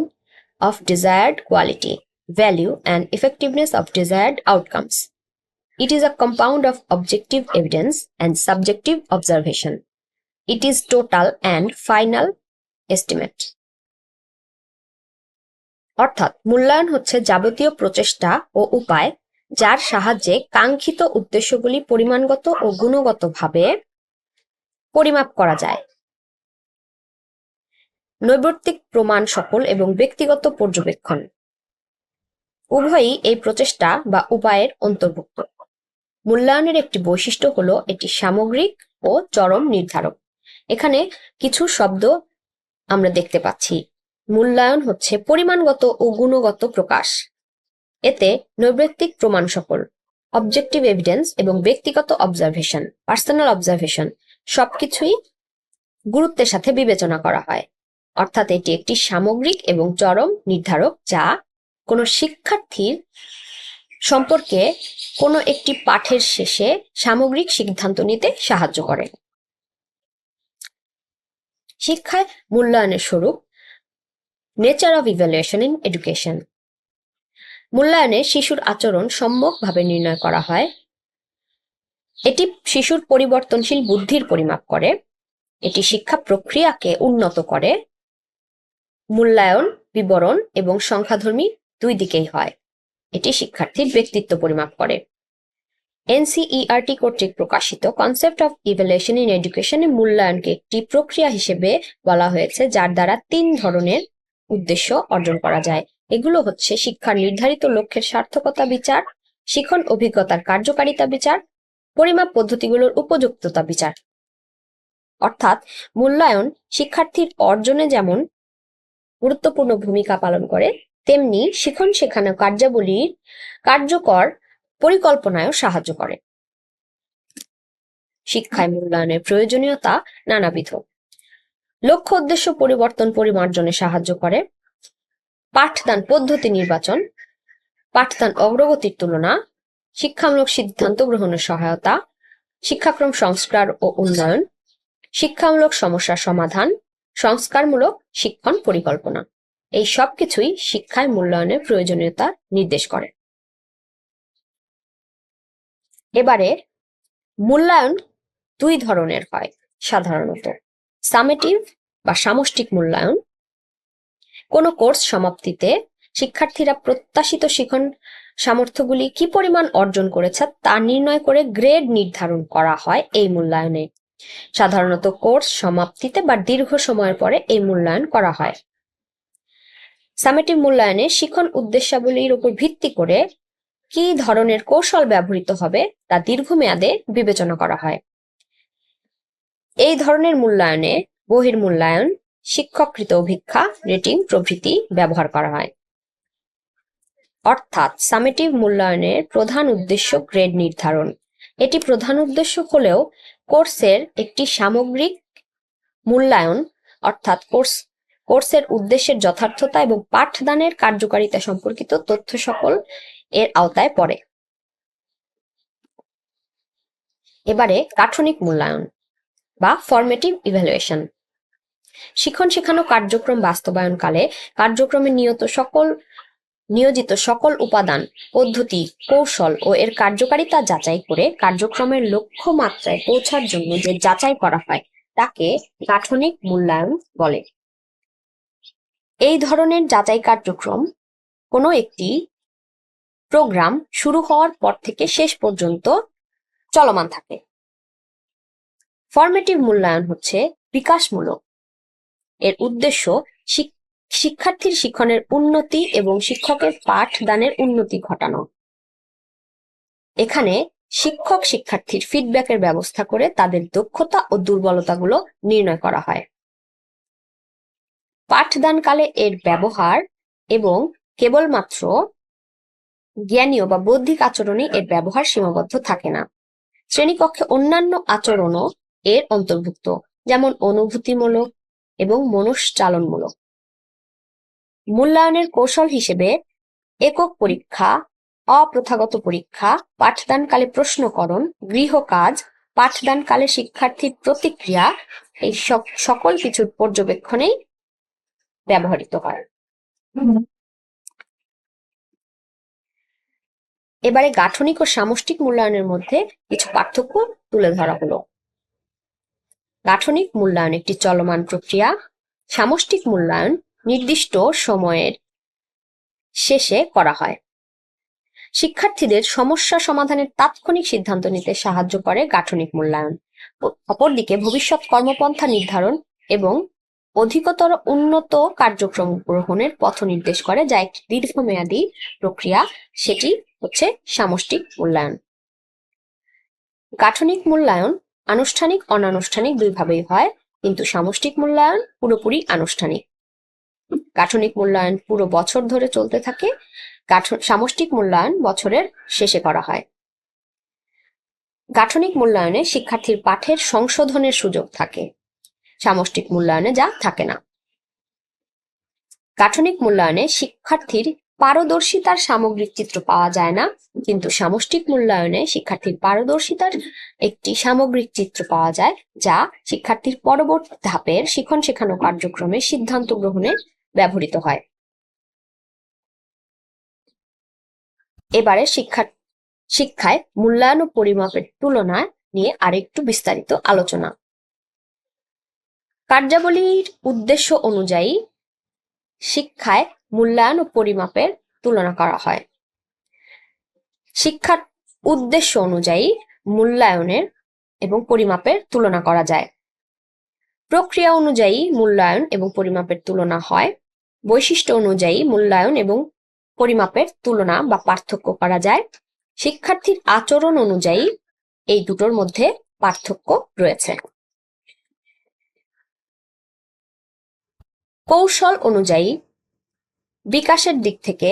of desired quality, value and effectiveness of desired outcomes. It is a compound of objective evidence and subjective observation. It is total and final estimate. অর্থাৎ মূল্যায়ন হচ্ছে যাবতীয় প্রচেষ্টা ও উপায় যার সাহায্যে কাঙ্ক্ষিত উদ্দেশ্যগুলি পরিমাণগত ও গুণগতভাবে পরিমাপ করা যায়। নৈর্ব্যক্তিক প্রমাণ সকল এবং ব্যক্তিগত পর্যবেক্ষণ উভয়ই এই প্রচেষ্টা বা উপায়ের অন্তর্ভুক্ত। মূল্যায়নের একটি বৈশিষ্ট্য হলো এটি সামগ্রিক ও চরম নির্ধারক। এখানে কিছু শব্দ আমরা দেখতে পাচ্ছি। মূল্যায়ন হচ্ছে পরিমাণগত ও গুণগত প্রকাশ। এতে নৈর্ব্যক্তিক প্রমাণ সকল, অবজেক্টিভ এভিডেন্স এবং ব্যক্তিগত অবজারভেশন, পার্সোনাল অবজারভেশন সবকিছুই গুরুত্বের সাথে বিবেচনা করা হয়। অর্থাৎ এটি একটি সামগ্রিক এবং চরম নির্ধারক যা কোনো শিক্ষার্থীর সম্পর্কে কোনো একটি পাঠের শেষে সামগ্রিক সিদ্ধান্ত নিতে সাহায্য করে। শিক্ষায় মূল্যায়নের স্বরূপ। Nature of evaluation in education. মূল্যায়নে শিশুর আচরণ সম্যকভাবে নির্ণয় করা হয়। এটি শিশুর পরিবর্তনশীল বুদ্ধির পরিমাপ করে। এটি শিক্ষা প্রক্রিয়াকে উন্নত করে। মূল্যায়ন বিবরণ এবং সংখ্যাধর্মী দুই দিকেই হয়। এটি শিক্ষার্থীর ব্যক্তিত্ব পরিমাপ করে। এনসিইআরটি কর্তৃক প্রকাশিত কনসেপ্ট অফ ইভ্যালুয়েশন ইন এডুকেশনে মূল্যায়নকে একটি প্রক্রিয়া হিসেবে বলা হয়েছে যার দ্বারা 3 ধরনের উদ্দেশ্য অর্জন করা যায়। এগুলো হচ্ছে শিক্ষার নির্ধারিত লক্ষ্যের সার্থকতা বিচার, শিখন অভিজ্ঞতার কার্যকারিতা বিচার, পরিমাপ পদ্ধতিগুলোর উপযুক্ততা বিচার। অর্থাৎ মূল্যায়ন শিক্ষার্থীর অর্জনে যেমন গুরুত্বপূর্ণ ভূমিকা পালন করে, তেমনি শিখন শেখানো কার্যাবলীর কার্যকর পরিকল্পনায়ও সাহায্য করে। শিক্ষায় মূল্যায়নের প্রয়োজনীয়তা নানাবিধ। লক্ষ্য উদ্দেশ্য পরিবর্তন পরিমার্জনে সাহায্য করে। পাঠদান পদ্ধতি নির্বাচন, পাঠদান অগ্রগতির তুলনা, শিক্ষামূলক সিদ্ধান্ত গ্রহণের সহায়তা, শিক্ষাক্রম সংস্কার ও উন্নয়ন, শিক্ষামূলক সমস্যার সমাধান, সংস্কারমূলক শিক্ষণ পরিকল্পনা, এই সব কিছুই শিক্ষায় মূল্যায়নের প্রয়োজনীয়তা নির্দেশ করে। এবারে মূল্যায়ন দুই ধরনের হয় সাধারণত, সামেটিভ বা সামষ্টিক মূল্যায়ন। কোনো কোর্স সমাপ্তিতে শিক্ষার্থীরা প্রত্যাশিত শিখন সামর্থ্যগুলি কি পরিমাণ অর্জন করেছে তা নির্ণয় করে গ্রেড নির্ধারণ করা হয় এই মূল্যায়নে। সাধারণত কোর্স সমাপ্তিতে বা দীর্ঘ সময়ের পরে এই মূল্যায়ন করা হয়। সামেটিভ মূল্যায়নে শিখন উদ্দেশ্যাবলীর উপর ভিত্তি করে কি ধরনের কৌশল ব্যবহৃত হবে তা দীর্ঘমেয়াদে বিবেচনা করা হয়। এই ধরনের মূল্যায়নে বহির্মূল্যায়ন, শিক্ষককৃত অভিক্ষা, রেটিং প্রভৃতি ব্যবহার করা হয়। অর্থাৎ সামেটিভ মূল্যায়নের প্রধান উদ্দেশ্য গ্রেড নির্ধারণ। এটি প্রধান উদ্দেশ্য হলেও কোর্সের একটি সামগ্রিক মূল্যায়ন অর্থাৎ কোর্সের উদ্দেশ্যের যথার্থতা এবং পাঠদানের কার্যকারিতা সম্পর্কিত তথ্য সকল এর আওতায় পড়ে। এবারে গাঠনিক মূল্যায়ন বা ফরমেটিভ ইভ্যালুয়েশন। শিখন শেখানো কার্যক্রম বাস্তবায়নকালে কার্যক্রমে নিয়োজিত সকল উপাদান, পদ্ধতি, কৌশল ও এর কার্যকারিতা যাচাই করে কার্যক্রমের লক্ষ্যমাত্রায় পৌঁছার জন্য যে যাচাই করা হয় তাকে গাঠনিক মূল্যায়ন বলে। এই ধরনের যাচাই কার্যক্রম কোনো একটি প্রোগ্রাম শুরু হওয়ার পর থেকে শেষ পর্যন্ত চলমান থাকে। ফরমেটিভ মূল্যায়ন হচ্ছে বিকাশমূলক। এর উদ্দেশ্য শিক্ষার্থীর শিক্ষণের উন্নতি এবং শিক্ষকের পাঠদানের উন্নতি ঘটানো। এখানে শিক্ষক শিক্ষার্থীর ফিডব্যাকের ব্যবস্থা করে তাদের দক্ষতা ও দুর্বলতাগুলো নির্ণয় করা হয়। পাঠদানকালে এর ব্যবহার এবং কেবলমাত্র জ্ঞানীয় বা বৌদ্ধিক আচরণে এর ব্যবহার সীমাবদ্ধ থাকে না। শ্রেণীকক্ষে অন্যান্য আচরণও এর অন্তর্ভুক্ত, যেমন অনুভূতিমূলক এবং মনশ্চালনমূলক। মূল্যায়নের কৌশল হিসেবে একক পরীক্ষা, অপ্রথাগত পরীক্ষা, পাঠদানকালে প্রশ্নকরণ, গৃহকাজ, পাঠদানকালে শিক্ষার্থীর প্রতিক্রিয়া, এই সকল কিছুর পর্যবেক্ষণেই ব্যবহৃত হয়। এবারে গাঠনিক ও সামষ্টিক মূল্যায়নের মধ্যে কিছু পার্থক্য তুলে ধরা হলো। গাঠনিক মূল্যায়ন একটি চলমান প্রক্রিয়া, সামষ্টিক মূল্যায়ন নির্দিষ্ট সময়ের শেষে করা হয়। শিক্ষার্থীদের সমস্যা সমাধানের তাৎক্ষণিক সিদ্ধান্ত নিতে সাহায্য করে গাঠনিক মূল্যায়ন। অপরদিকে ভবিষ্যৎ কর্মপন্থা নির্ধারণ এবং অধিকতর উন্নত কার্যক্রম গ্রহণের পথ নির্দেশ করে, যা একটি দীর্ঘমেয়াদী প্রক্রিয়া, সেটি হচ্ছে সামষ্টিক মূল্যায়ন। গাঠনিক মূল্যায়ন আনুষ্ঠানিক অনানুষ্ঠানিক দুইভাবেই হয়, কিন্তু সামষ্টিক মূল্যায়ন পুরোপুরি আনুষ্ঠানিক। গাঠনিক মূল্যায়ন পুরো বছর ধরে চলতে থাকে, সামষ্টিক মূল্যায়ন বছরের শেষে করা হয়। গাঠনিক মূল্যায়নে শিক্ষার্থীর পাঠের সংশোধনের সুযোগ থাকে, সামষ্টিক মূল্যায়নে যা থাকে না। গাঠনিক মূল্যায়নে শিক্ষার্থীর পারদর্শিতার সামগ্রিক চিত্র পাওয়া যায় না, কিন্তু সামষ্টিক মূল্যায়নে শিক্ষার্থীর পারদর্শিতার একটি সামগ্রিক চিত্র পাওয়া যায়, যা শিক্ষার্থীর পরবর্তী ধাপের শিখন শেখানো কার্যক্রমে সিদ্ধান্ত গ্রহণে ব্যবহৃত হয়। এবারে শিক্ষায় মূল্যায়ন ও পরিমাপের তুলনা নিয়ে আরেকটু বিস্তারিত আলোচনা। কার্যাবলীর উদ্দেশ্য অনুযায়ী শিক্ষায় মূল্যায়ন ও পরিমাপের তুলনা করা হয়। শিক্ষার উদ্দেশ্য অনুযায়ী মূল্যায়নের এবং পরিমাপের তুলনা করা যায়। প্রক্রিয়া অনুযায়ী মূল্যায়ন এবং পরিমাপের তুলনা হয়। বৈশিষ্ট্য অনুযায়ী মূল্যায়ন এবং পরিমাপের তুলনা বা পার্থক্য করা যায়। শিক্ষার্থীর আচরণ অনুযায়ী এই দুটোর মধ্যে পার্থক্য রয়েছে। কৌশল অনুযায়ী বিকাশের দিক থেকে,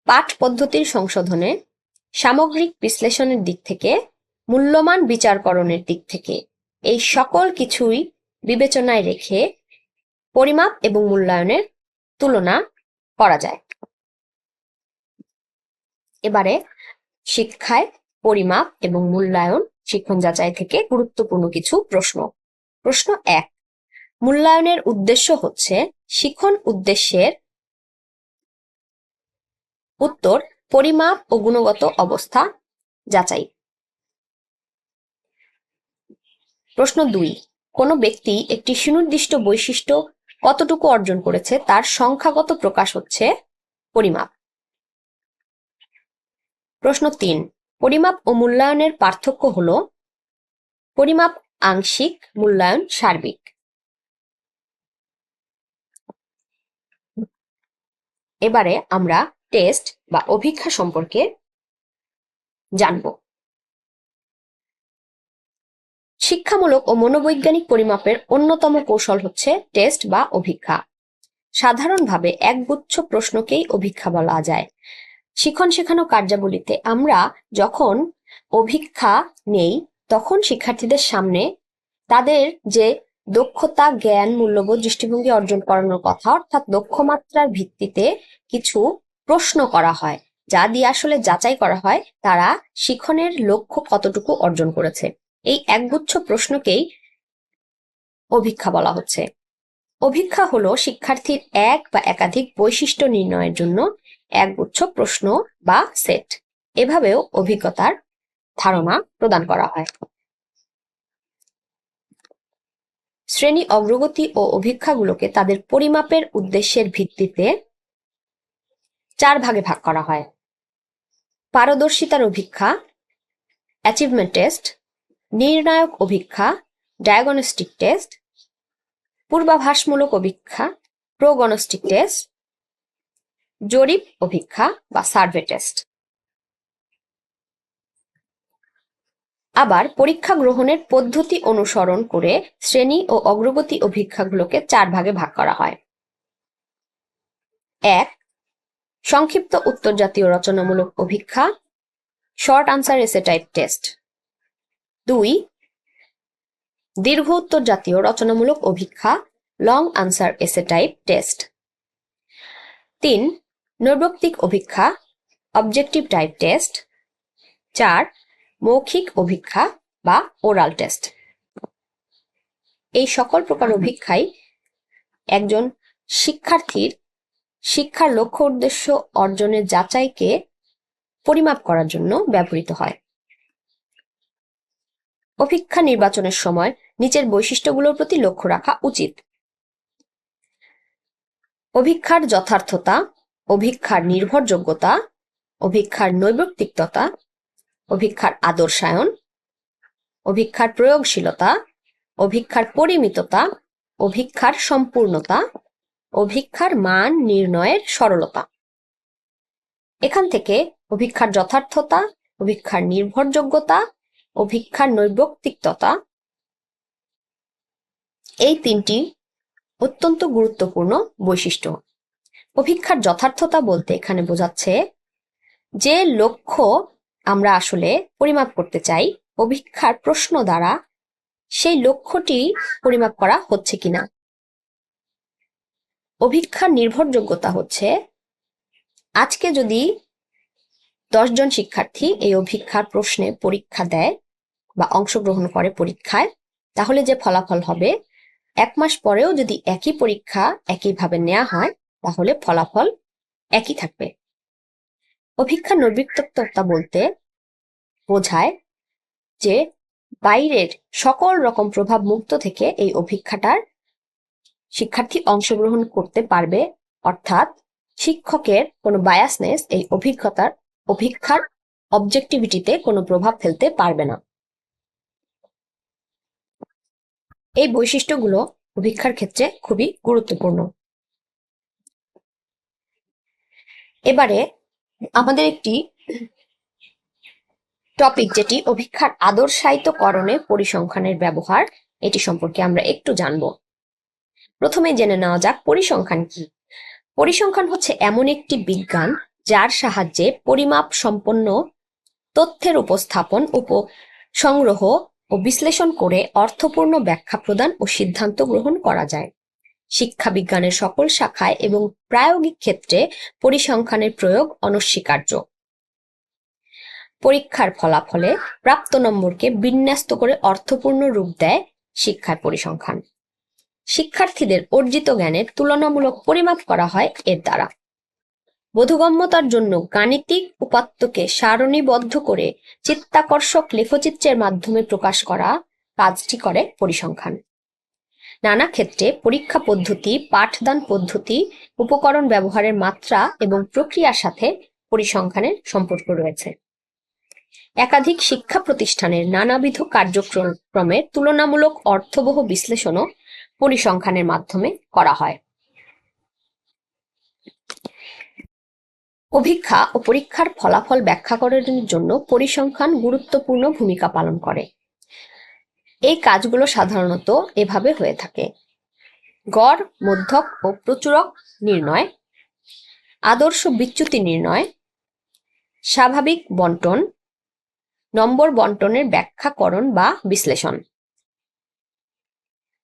পাঠ পদ্ধতির সংশোধনে, সামগ্রিক বিশ্লেষণের দিক থেকে, মূল্যমান বিচারকরণের দিক থেকে, এই সকল কিছুই বিবেচনায় রেখে পরিমাপ এবং মূল্যায়নের তুলনা করা যায়। এবারে শিক্ষায় পরিমাপ এবং মূল্যায়ন শিক্ষণ যাচাই থেকে গুরুত্বপূর্ণ কিছু প্রশ্ন। প্রশ্ন 1, মূল্যায়নের উদ্দেশ্য হচ্ছে শিক্ষণ উদ্দেশ্যের উত্তর পরিমাপ ও গুণগত অবস্থা যাচাই। প্রশ্ন 2, কোনো ব্যক্তি একটি সুনির্দিষ্ট বৈশিষ্ট্য কতটুকু অর্জন করেছে তার সংখ্যাগত প্রকাশ হচ্ছে পরিমাপ। প্রশ্ন 3, পরিমাপ ও মূল্যায়নের পার্থক্য হলো পরিমাপ আংশিক, মূল্যায়ন সার্বিক। এবারে আমরা টেস্ট বা অভিক্ষা সম্পর্কে জানব। শিক্ষামূলক ও মনোবৈজ্ঞানিক পরিমাপের অন্যতম কৌশল হচ্ছে টেস্ট বা অভিক্ষা। সাধারণভাবে একগুচ্ছ প্রশ্নকেই অভিক্ষা বলা যায়। শিক্ষণ শেখানো কার্যাবলীতে আমরা যখন অভিক্ষা নেই তখন শিক্ষার্থীদের সামনে তাদের যে দক্ষতা, জ্ঞান, মূল্যবোধ, দৃষ্টিভঙ্গি অর্জন করানোর কথা, অর্থাৎ লক্ষ্যমাত্রার ভিত্তিতে কিছু প্রশ্ন করা হয়, যা দিয়ে আসলে যাচাই করা হয় তারা শিক্ষণের লক্ষ্য কতটুকু অর্জন করেছে। এই একগুচ্ছ প্রশ্নকেই অভিক্ষা বলা হচ্ছে। অভিক্ষা হলো শিক্ষার্থীর এক বা একাধিক বৈশিষ্ট্য নির্ণয়ের জন্য একগুচ্ছ প্রশ্ন বা সেট। এভাবেও অভিজ্ঞতার ধারণা প্রদান করা হয়। শ্রেণী অগ্রগতি ও অভিক্ষাগুলোকে তাদের পরিমাপের উদ্দেশ্যের ভিত্তিতে 4 ভাগে ভাগ করা হয়। পারদর্শিতার অভিক্ষা, অ্যাচিভমেন্ট টেস্ট, নির্ণায়ক অভিক্ষা, ডায়াগনস্টিক টেস্ট, পূর্বাভাসমূলক অভিক্ষা, প্রোগনস্টিক টেস্ট, জরিপ অভিক্ষা বা সার্ভে টেস্ট। আবার পরীক্ষা গ্রহণের পদ্ধতি অনুসরণ করে শ্রেণী ও অগ্রগতি অভিক্ষাগুলোকে 4 ভাগে ভাগ করা হয়। 1, সংক্ষিপ্ত উত্তর জাতীয় রচনামূলক অভিক্ষা, short answer essay type test. 2, দীর্ঘ উত্তর জাতীয় রচনামূলক অভিক্ষা, long answer essay type test. 3, নৈর্ব্যক্তিক অভিক্ষা, অবজেক্টিভ টাইপ টেস্ট। 4, মৌখিক অভিক্ষা বা ওরাল টেস্ট। এই সকল প্রকার অভিক্ষাই একজন শিক্ষার্থীর শিক্ষার লক্ষ্য উদ্দেশ্য অর্জনের যাচাইকে পরিমাপ করার জন্য ব্যবহৃত হয়। অভিক্ষা নির্বাচনের সময় নিচের বৈশিষ্ট্যগুলোর প্রতি লক্ষ্য রাখা উচিত। অভিক্ষার যথার্থতা, অভিক্ষার নির্ভরযোগ্যতা, অভিক্ষার নৈর্ব্যক্তিকতা, অভিক্ষার আদর্শায়ন, অভিক্ষার প্রয়োগশীলতা, অভিক্ষার পরিমিততা, অভিক্ষার সম্পূর্ণতা, অভিক্ষার মান নির্ণয়ের সরলতা। এখান থেকে অভিক্ষার যথার্থতা, অভিক্ষার নির্ভরযোগ্যতা, অভিক্ষার নৈর্ব্যক্তিকতা, এই 3টি অত্যন্ত গুরুত্বপূর্ণ বৈশিষ্ট্য। অভিক্ষার যথার্থতা বলতে এখানে বোঝাচ্ছে যে লক্ষ্য আমরা আসলে পরিমাপ করতে চাই, অভিক্ষার প্রশ্ন দ্বারা সেই লক্ষ্যটি পরিমাপ করা হচ্ছে কিনা। অভিক্ষার নির্ভরযোগ্যতা হচ্ছে আজকে যদি 10 জন শিক্ষার্থী এই অভিক্ষার প্রশ্নে পরীক্ষা দেয় বা অংশগ্রহণ করে পরীক্ষায়, তাহলে যে ফলাফল হবে 1 মাস পরেও যদি একই পরীক্ষা একইভাবে নেওয়া হয় তাহলে ফলাফল একই থাকবে। অভিক্ষার নৈর্ব্যক্তিকতা বলতে বোঝায় যে বাইরের সকল রকম প্রভাব মুক্ত থেকে এই অভিক্ষাটার শিক্ষার্থী অংশগ্রহণ করতে পারবে, অর্থাৎ শিক্ষকের কোনো বায়াসনেস এই অভিক্ষার অবজেক্টিভিটিতে কোনো প্রভাব ফেলতে পারবে না। এই বৈশিষ্ট্যগুলো অভিক্ষার ক্ষেত্রে খুবই গুরুত্বপূর্ণ। এবারে আমাদের একটি টপিক যেটি অভিক্ষার আদর্শায়িতকরণে পরিসংখ্যানের ব্যবহার, এটি সম্পর্কে আমরা একটু জানব। প্রথমে জেনে নেওয়া যাক পরিসংখ্যান কি। পরিসংখ্যান হচ্ছে এমন একটি বিজ্ঞান যার সাহায্যে পরিমাপ সম্পন্ন তথ্যের উপস্থাপন, সংগ্রহ ও বিশ্লেষণ করে অর্থপূর্ণ ব্যাখ্যা প্রদান ও সিদ্ধান্ত গ্রহণ করা যায়। শিক্ষা বিজ্ঞানের সকল শাখায় এবং প্রায়োগিক ক্ষেত্রে পরিসংখ্যানের প্রয়োগ অনস্বীকার্য। পরীক্ষার ফলাফলে প্রাপ্ত নম্বরকে বিন্যস্ত করে অর্থপূর্ণ রূপ দেয় শিক্ষার পরিসংখ্যান। শিক্ষার্থীদের অর্জিত জ্ঞানের তুলনামূলক পরিমাপ করা হয় এর দ্বারা। বোধগম্যতার জন্য গাণিতিক উপাত্তকে সারণীবদ্ধ করে চিত্তাকর্ষক লেখচিত্রের মাধ্যমে প্রকাশ করা কাজটি করে পরিসংখ্যান। নানা ক্ষেত্রে পরীক্ষা পদ্ধতি, পাঠদান পদ্ধতি, উপকরণ ব্যবহারের মাত্রা এবং প্রক্রিয়ার সাথে পরিসংখ্যানের সম্পর্ক রয়েছে। একাধিক শিক্ষা প্রতিষ্ঠানের নানাবিধ কার্যক্রমের তুলনামূলক অর্থবহ বিশ্লেষণও পরিসংখ্যানের মাধ্যমে করা হয়। অভিক্ষা ও পরীক্ষার ফলাফল ব্যাখ্যাকরণের জন্য পরিসংখ্যান গুরুত্বপূর্ণ ভূমিকা পালন করে। এই কাজগুলো সাধারণত এভাবে হয়ে থাকে: গড়, মধ্যক ও প্রচুরক নির্ণয়, আদর্শ বিচ্যুতি নির্ণয়, স্বাভাবিক বণ্টন, নম্বর বণ্টনের ব্যাখ্যাকরণ বা বিশ্লেষণ।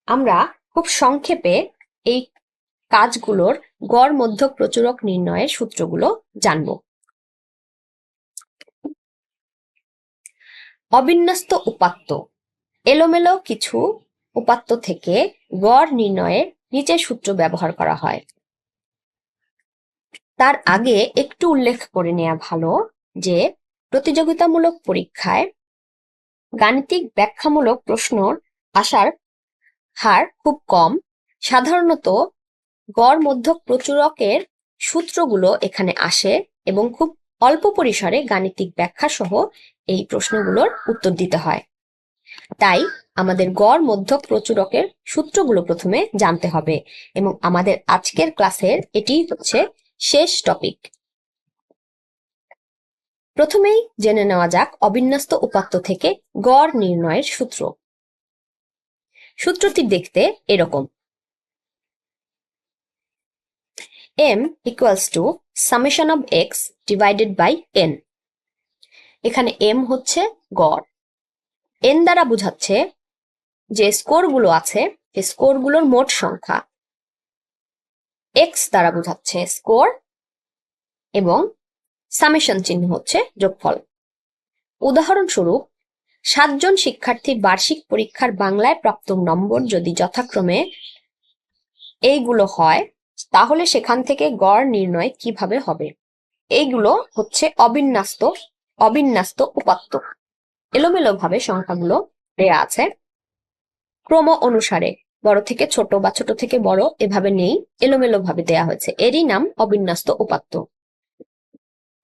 আমরা খুব সংক্ষেপে এই কাজগুলোর গড়, মধ্যক, প্রচুরক নির্ণয়ের সূত্রগুলো জানব। অবিন্যস্ত উপাত্ত: এলোমেলো কিছু উপাত্ত থেকে গড় নির্ণয়ের নিচের সূত্র ব্যবহার করা হয়। তার আগে একটু উল্লেখ করে নেওয়া ভালো যে প্রতিযোগিতামূলক পরীক্ষায় গাণিতিক ব্যাখ্যামূলক প্রশ্ন আসার হার খুব কম। সাধারণত গড়, মধ্যক, প্রচুরকের সূত্রগুলো এখানে আসে এবং খুব অল্প পরিসরে গাণিতিক ব্যাখ্যা সহ এই প্রশ্নগুলোর উত্তর দিতে হয়। তাই আমাদের গড়, মধ্যক, প্রচুরকের সূত্রগুলো প্রথমে জানতে হবে এবং আমাদের আজকের ক্লাসের এটি হচ্ছে শেষ টপিক। প্রথমেই জেনে নেওয়া যাক অবিন্যস্ত উপাত্ত থেকে গড় নির্ণয়ের সূত্র। সূত্রটি দেখতে এরকম: m equals to summation of x divided by n। এখানে m হচ্ছে গড়, n দ্বারা বোঝাচ্ছে যে স্কোরগুলো আছে এই স্কোরগুলোর মোট সংখ্যা, x দ্বারা বোঝাচ্ছে স্কোর এবং সামেশন চিহ্ন হচ্ছে যোগফল। উদাহরণস্বরূপ 7 জন শিক্ষার্থীর বার্ষিক পরীক্ষার বাংলায় প্রাপ্ত নম্বর যদি যথাক্রমে এইগুলো হয় তাহলে সেখান থেকে গড় নির্ণয় কিভাবে হবে? এইগুলো হচ্ছে অবিন্যস্ত উপাত্ত। এলোমেলো ভাবে সংখ্যাগুলো দেয়া আছে, ক্রম অনুসারে বড় থেকে ছোট বা ছোট থেকে বড় এভাবে নেই, এলোমেলো ভাবে দেয়া হয়েছে, এরই নাম অবিন্যস্ত উপাত্ত।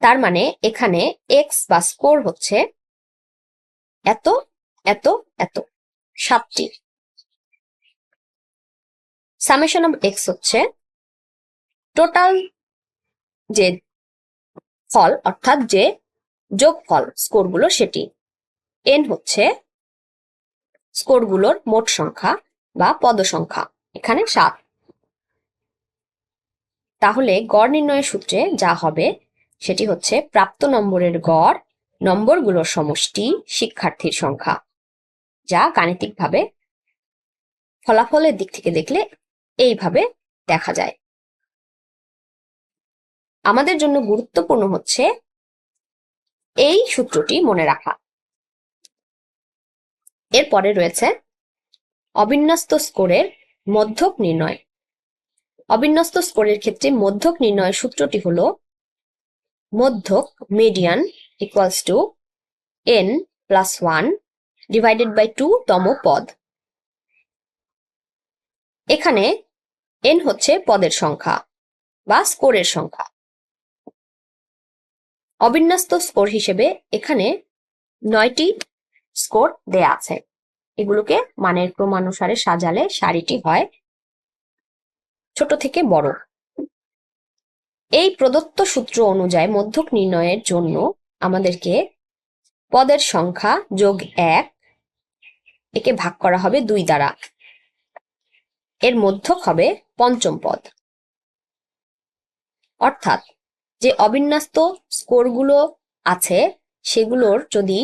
তার মানে এখানে এক্স বা স্কোর হচ্ছে এত এত এত 7টি। সামেশন অফ এক্স হচ্ছে টোটাল যে ফল অর্থাৎ যে যোগফল স্কোরগুলো সেটি। এন হচ্ছে স্কোরগুলোর মোট সংখ্যা বা পদ সংখ্যা, এখানে 7। তাহলে গড় নির্ণয়ের সূত্রে যা হবে সেটি হচ্ছে প্রাপ্ত নম্বরের গড়, নম্বরগুলোর সমষ্টি, শিক্ষার্থীর সংখ্যা, যা গাণিতিকভাবে ফলাফলের দিক থেকে দেখলে এইভাবে দেখা যায়। আমাদের জন্য গুরুত্বপূর্ণ হচ্ছে এই সূত্রটি মনে রাখা। এরপরে রয়েছে অবিন্যস্ত স্কোরের মধ্যক নির্ণয়। অবিন্যস্ত স্কোরের ক্ষেত্রে মধ্যক নির্ণয়ের সূত্রটি হলো মধ্যক median equals to n+1 divided by 2 তম পদ। এখানে n হচ্ছে পদের সংখ্যা বা স্কোরের সংখ্যা। অবিন্যস্ত স্কোর হিসেবে এখানে 9টি স্কোর দেয়া আছে। এগুলোকে মানের ক্রমানুসারে সাজালে সারিটি হয় ছোট থেকে বড়। এই প্রদত্ত সূত্র অনুযায়ী মধ্যক নির্ণয়ের জন্য আমাদেরকে পদের সংখ্যা যোগ 1 একে ভাগ করা হবে 2 দ্বারা, এর মধ্যক হবে পঞ্চম পদ। অর্থাৎ যে অবিন্যস্ত স্কোরগুলো আছে সেগুলোর যদি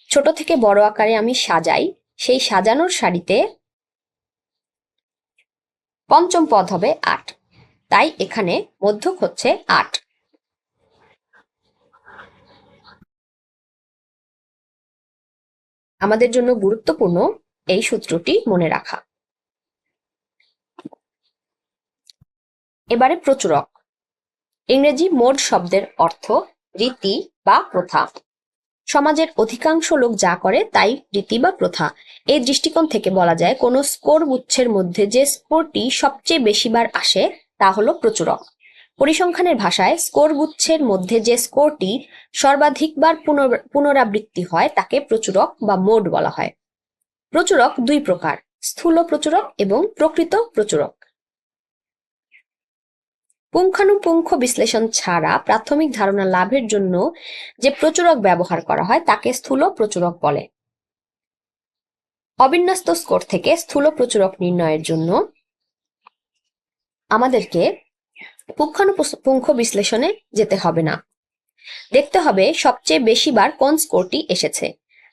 ছোট থেকে বড় আকারে আমি সাজাই, সেই সাজানোর সারিতে পঞ্চম পদ হবে 8, তাই এখানে মধ্যক হচ্ছে 8। আমাদের জন্য গুরুত্বপূর্ণ এই সূত্রটি মনে রাখা। এবারে প্রচুরক। ইংরেজি মোড শব্দের অর্থ রীতি বা প্রথা। সমাজের অধিকাংশ লোক যা করে তাই রীতি বা প্রথা। এই দৃষ্টিকোণ থেকে বলা যায় কোনো স্কোর গুচ্ছের মধ্যে যে স্কোরটি সবচেয়ে বেশিবার আসে তা হলো প্রচুরক। পরিসংখ্যানের ভাষায় স্কোর গুচ্ছের মধ্যে যে স্কোরটি সর্বাধিকবার পুনরাবৃত্তি হয় তাকে প্রচুরক বা মোড বলা হয়। প্রচুরক দুই প্রকার, স্থূল প্রচুরক এবং প্রকৃত প্রচুরক। পুঙ্খানুপুঙ্খ বিশ্লেষণ ছাড়া প্রাথমিক ধারণা লাভের জন্য যে প্রচুরক ব্যবহার করা হয় তাকে স্থূল প্রচুরক বলে। অবিন্যস্ত স্কোর থেকে স্থূল প্রচুরক নির্ণয়ের জন্য আমাদেরকে পুঙ্খানুপুঙ্খ বিশ্লেষণে যেতে হবে না, দেখতে হবে সবচেয়ে বেশিবার কোন স্কোরটি এসেছে।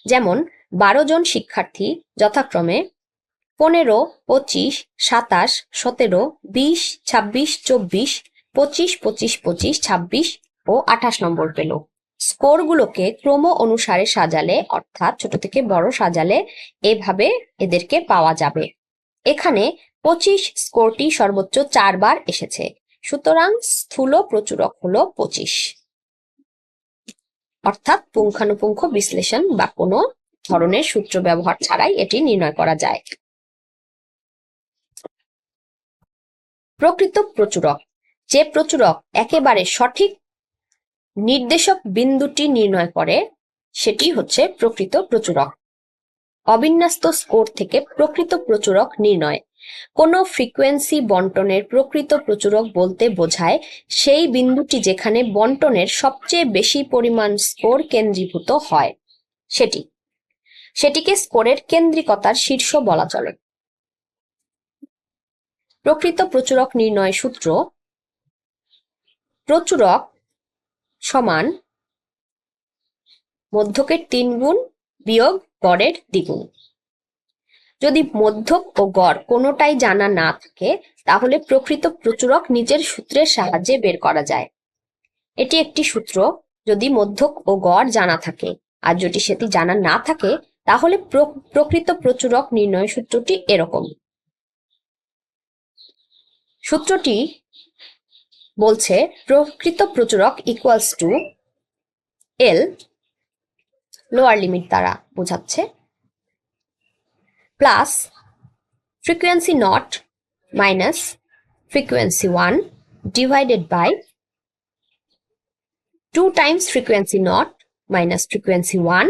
যেমন 12 জন শিক্ষার্থী যথাক্রমে 15, 25, 27, 17, 20, 26, 24, 25, 25, 25, 26 ও 28 নম্বর পেল। স্কোরগুলোকে ক্রম অনুসারে সাজালে, অর্থাৎ ছোট থেকে বড় সাজালে এভাবে এদেরকে পাওয়া যাবে। এখানে 25 স্কোরটি সর্বোচ্চ 4 বার এসেছে, সুতরাং স্থূল প্রচুরক হলো 25। অর্থাৎ পুঙ্খানুপুঙ্খ বিশ্লেষণ বা কোনো ধরনের সূত্র ব্যবহার ছাড়াই এটি নির্ণয় করা যায়। প্রকৃত প্রচুরক। যে প্রচুরক একেবারে সঠিক নির্দেশক বিন্দুটি নির্ণয় করে সেটি হচ্ছে প্রকৃত প্রচুরক। অবিন্যস্ত স্কোর থেকে প্রকৃত প্রচুরক নির্ণয়। কোনো ফ্রিকোয়েন্সি বন্টনের প্রকৃত প্রচুরক বলতে বোঝায় সেই বিন্দুটি যেখানে বন্টনের সবচেয়ে বেশি পরিমাণ স্কোর কেন্দ্রীভূত হয় সেটিকে স্কোরের কেন্দ্রিকতার শীর্ষ বলা চলে। প্রকৃত প্রচুরক নির্ণয় সূত্র: প্রচুরক সমান মধ্যকের 3 গুণ বিয়োগ গড়ের দ্বিগুণ। যদি মধ্যক ও গড় কোনোটাই জানা না থাকে তাহলে প্রকৃত প্রচুরক নিচের সূত্রের সাহায্যে বের করা যায়। এটি একটি সূত্র যদি মধ্যক ও গড় জানা থাকে, আর যদি সেটি জানা না থাকে তাহলে প্রকৃত প্রচুরক নির্ণয় সূত্রটি এরকম। সূত্রটি বলছে প্রকৃত প্রচুরক equals to L, lower limit দ্বারা বোঝাচ্ছে, plus frequency not minus frequency 1 divided by 2 times frequency not minus frequency 1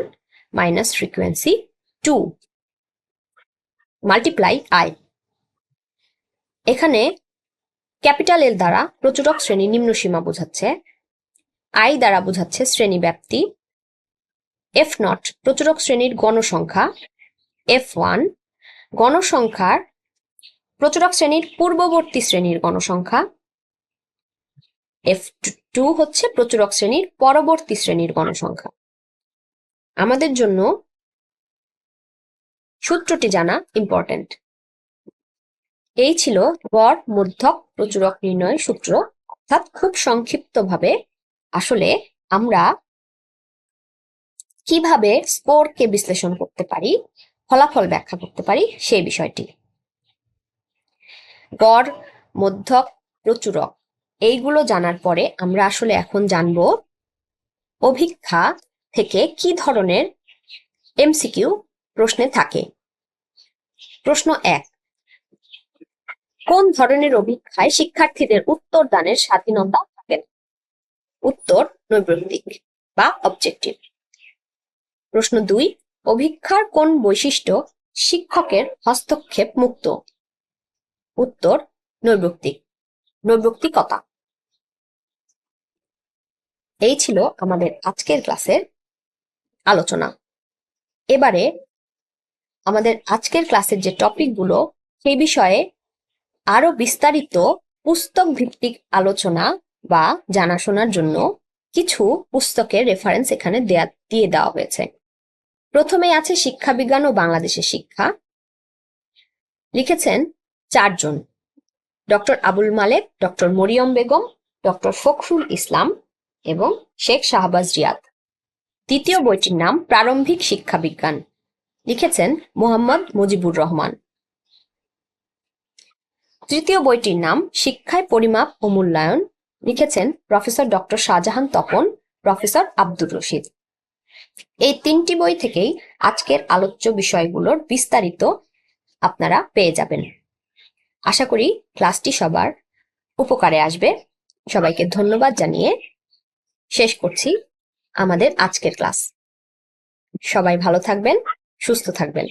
minus frequency 2 multiply I. এখানে ক্যাপিটাল এল দ্বারা প্রচুরক শ্রেণী নিম্ন সীমা বোঝাচ্ছে, আই দ্বারা বোঝাচ্ছে শ্রেণী ব্যাপ্তি, এফ নট প্রচুরক শ্রেণীর গণসংখ্যা, F1 গণসংখ্যার প্রচুরক শ্রেণীর পূর্ববর্তী শ্রেণীর গণসংখ্যা, F2 হচ্ছে প্রচুরক শ্রেণীর পরবর্তী শ্রেণীর গণসংখ্যা। আমাদের জন্য সূত্রটি জানা ইম্পর্টেন্ট। এই ছিল গড় মধ্যক প্রচুরক নির্ণয় সূত্র। অর্থাৎ খুব সংক্ষিপ্তভাবে আসলে আমরা কিভাবে স্কোরকে বিশ্লেষণ করতে পারি, ফলাফল ব্যাখ্যা করতে পারি সেই বিষয়টি। গড়, মধ্যক, প্রচুরক এইগুলো জানার পরে আমরা আসলে এখন জানব অভিক্ষা থেকে কি ধরনের এমসিকিউ প্রশ্নে থাকে। প্রশ্ন 1, কোন ধরনের অভিক্ষায় শিক্ষার্থীদের উত্তর দানের স্বাধীনতা থাকে? উত্তর নৈর্ব্যক্তিক বা অবজেক্টিভ। প্রশ্ন 2, অভিক্ষার কোন বৈশিষ্ট্য শিক্ষকের হস্তক্ষেপ মুক্ত? উত্তর নৈর্ব্যক্তিক, নৈর্ব্যক্তিকতা। এই ছিল আমাদের আজকের ক্লাসের আলোচনা। এবারে আমাদের আজকের ক্লাসের যে টপিকগুলো সেই বিষয়ে আরো বিস্তারিত পুস্তক ভিত্তিক আলোচনা বা জানাশোনার জন্য কিছু পুস্তকের রেফারেন্স এখানে দিয়ে দেওয়া হয়েছে। প্রথমেই আছে শিক্ষাবিজ্ঞান ও বাংলাদেশের শিক্ষা। লিখেছেন 4 জন: ডক্টর আবুল মালেক, ডক্টর মরিয়ম বেগম, ডক্টর ফখরুল ইসলাম এবং শেখ শাহবাজ রিয়াদ। দ্বিতীয় বইটির নাম প্রারম্ভিক শিক্ষাবিজ্ঞান। লিখেছেন মোহাম্মদ মুজিবুর রহমান। তৃতীয় বইটির নাম শিক্ষায় পরিমাপ ও মূল্যায়ন। লিখেছেন professor doctor Shahjahan Tapan, professor Abdur Rashid. এই 3টি বই থেকেই আজকের আলোচ্য বিষয়গুলোর বিস্তারিত আপনারা পেয়ে যাবেন। আশা করি ক্লাসটি সবার উপকারে আসবে। সবাইকে ধন্যবাদ জানিয়ে শেষ করছি আমাদের আজকের ক্লাস। সবাই ভালো থাকবেন, সুস্থ থাকবেন।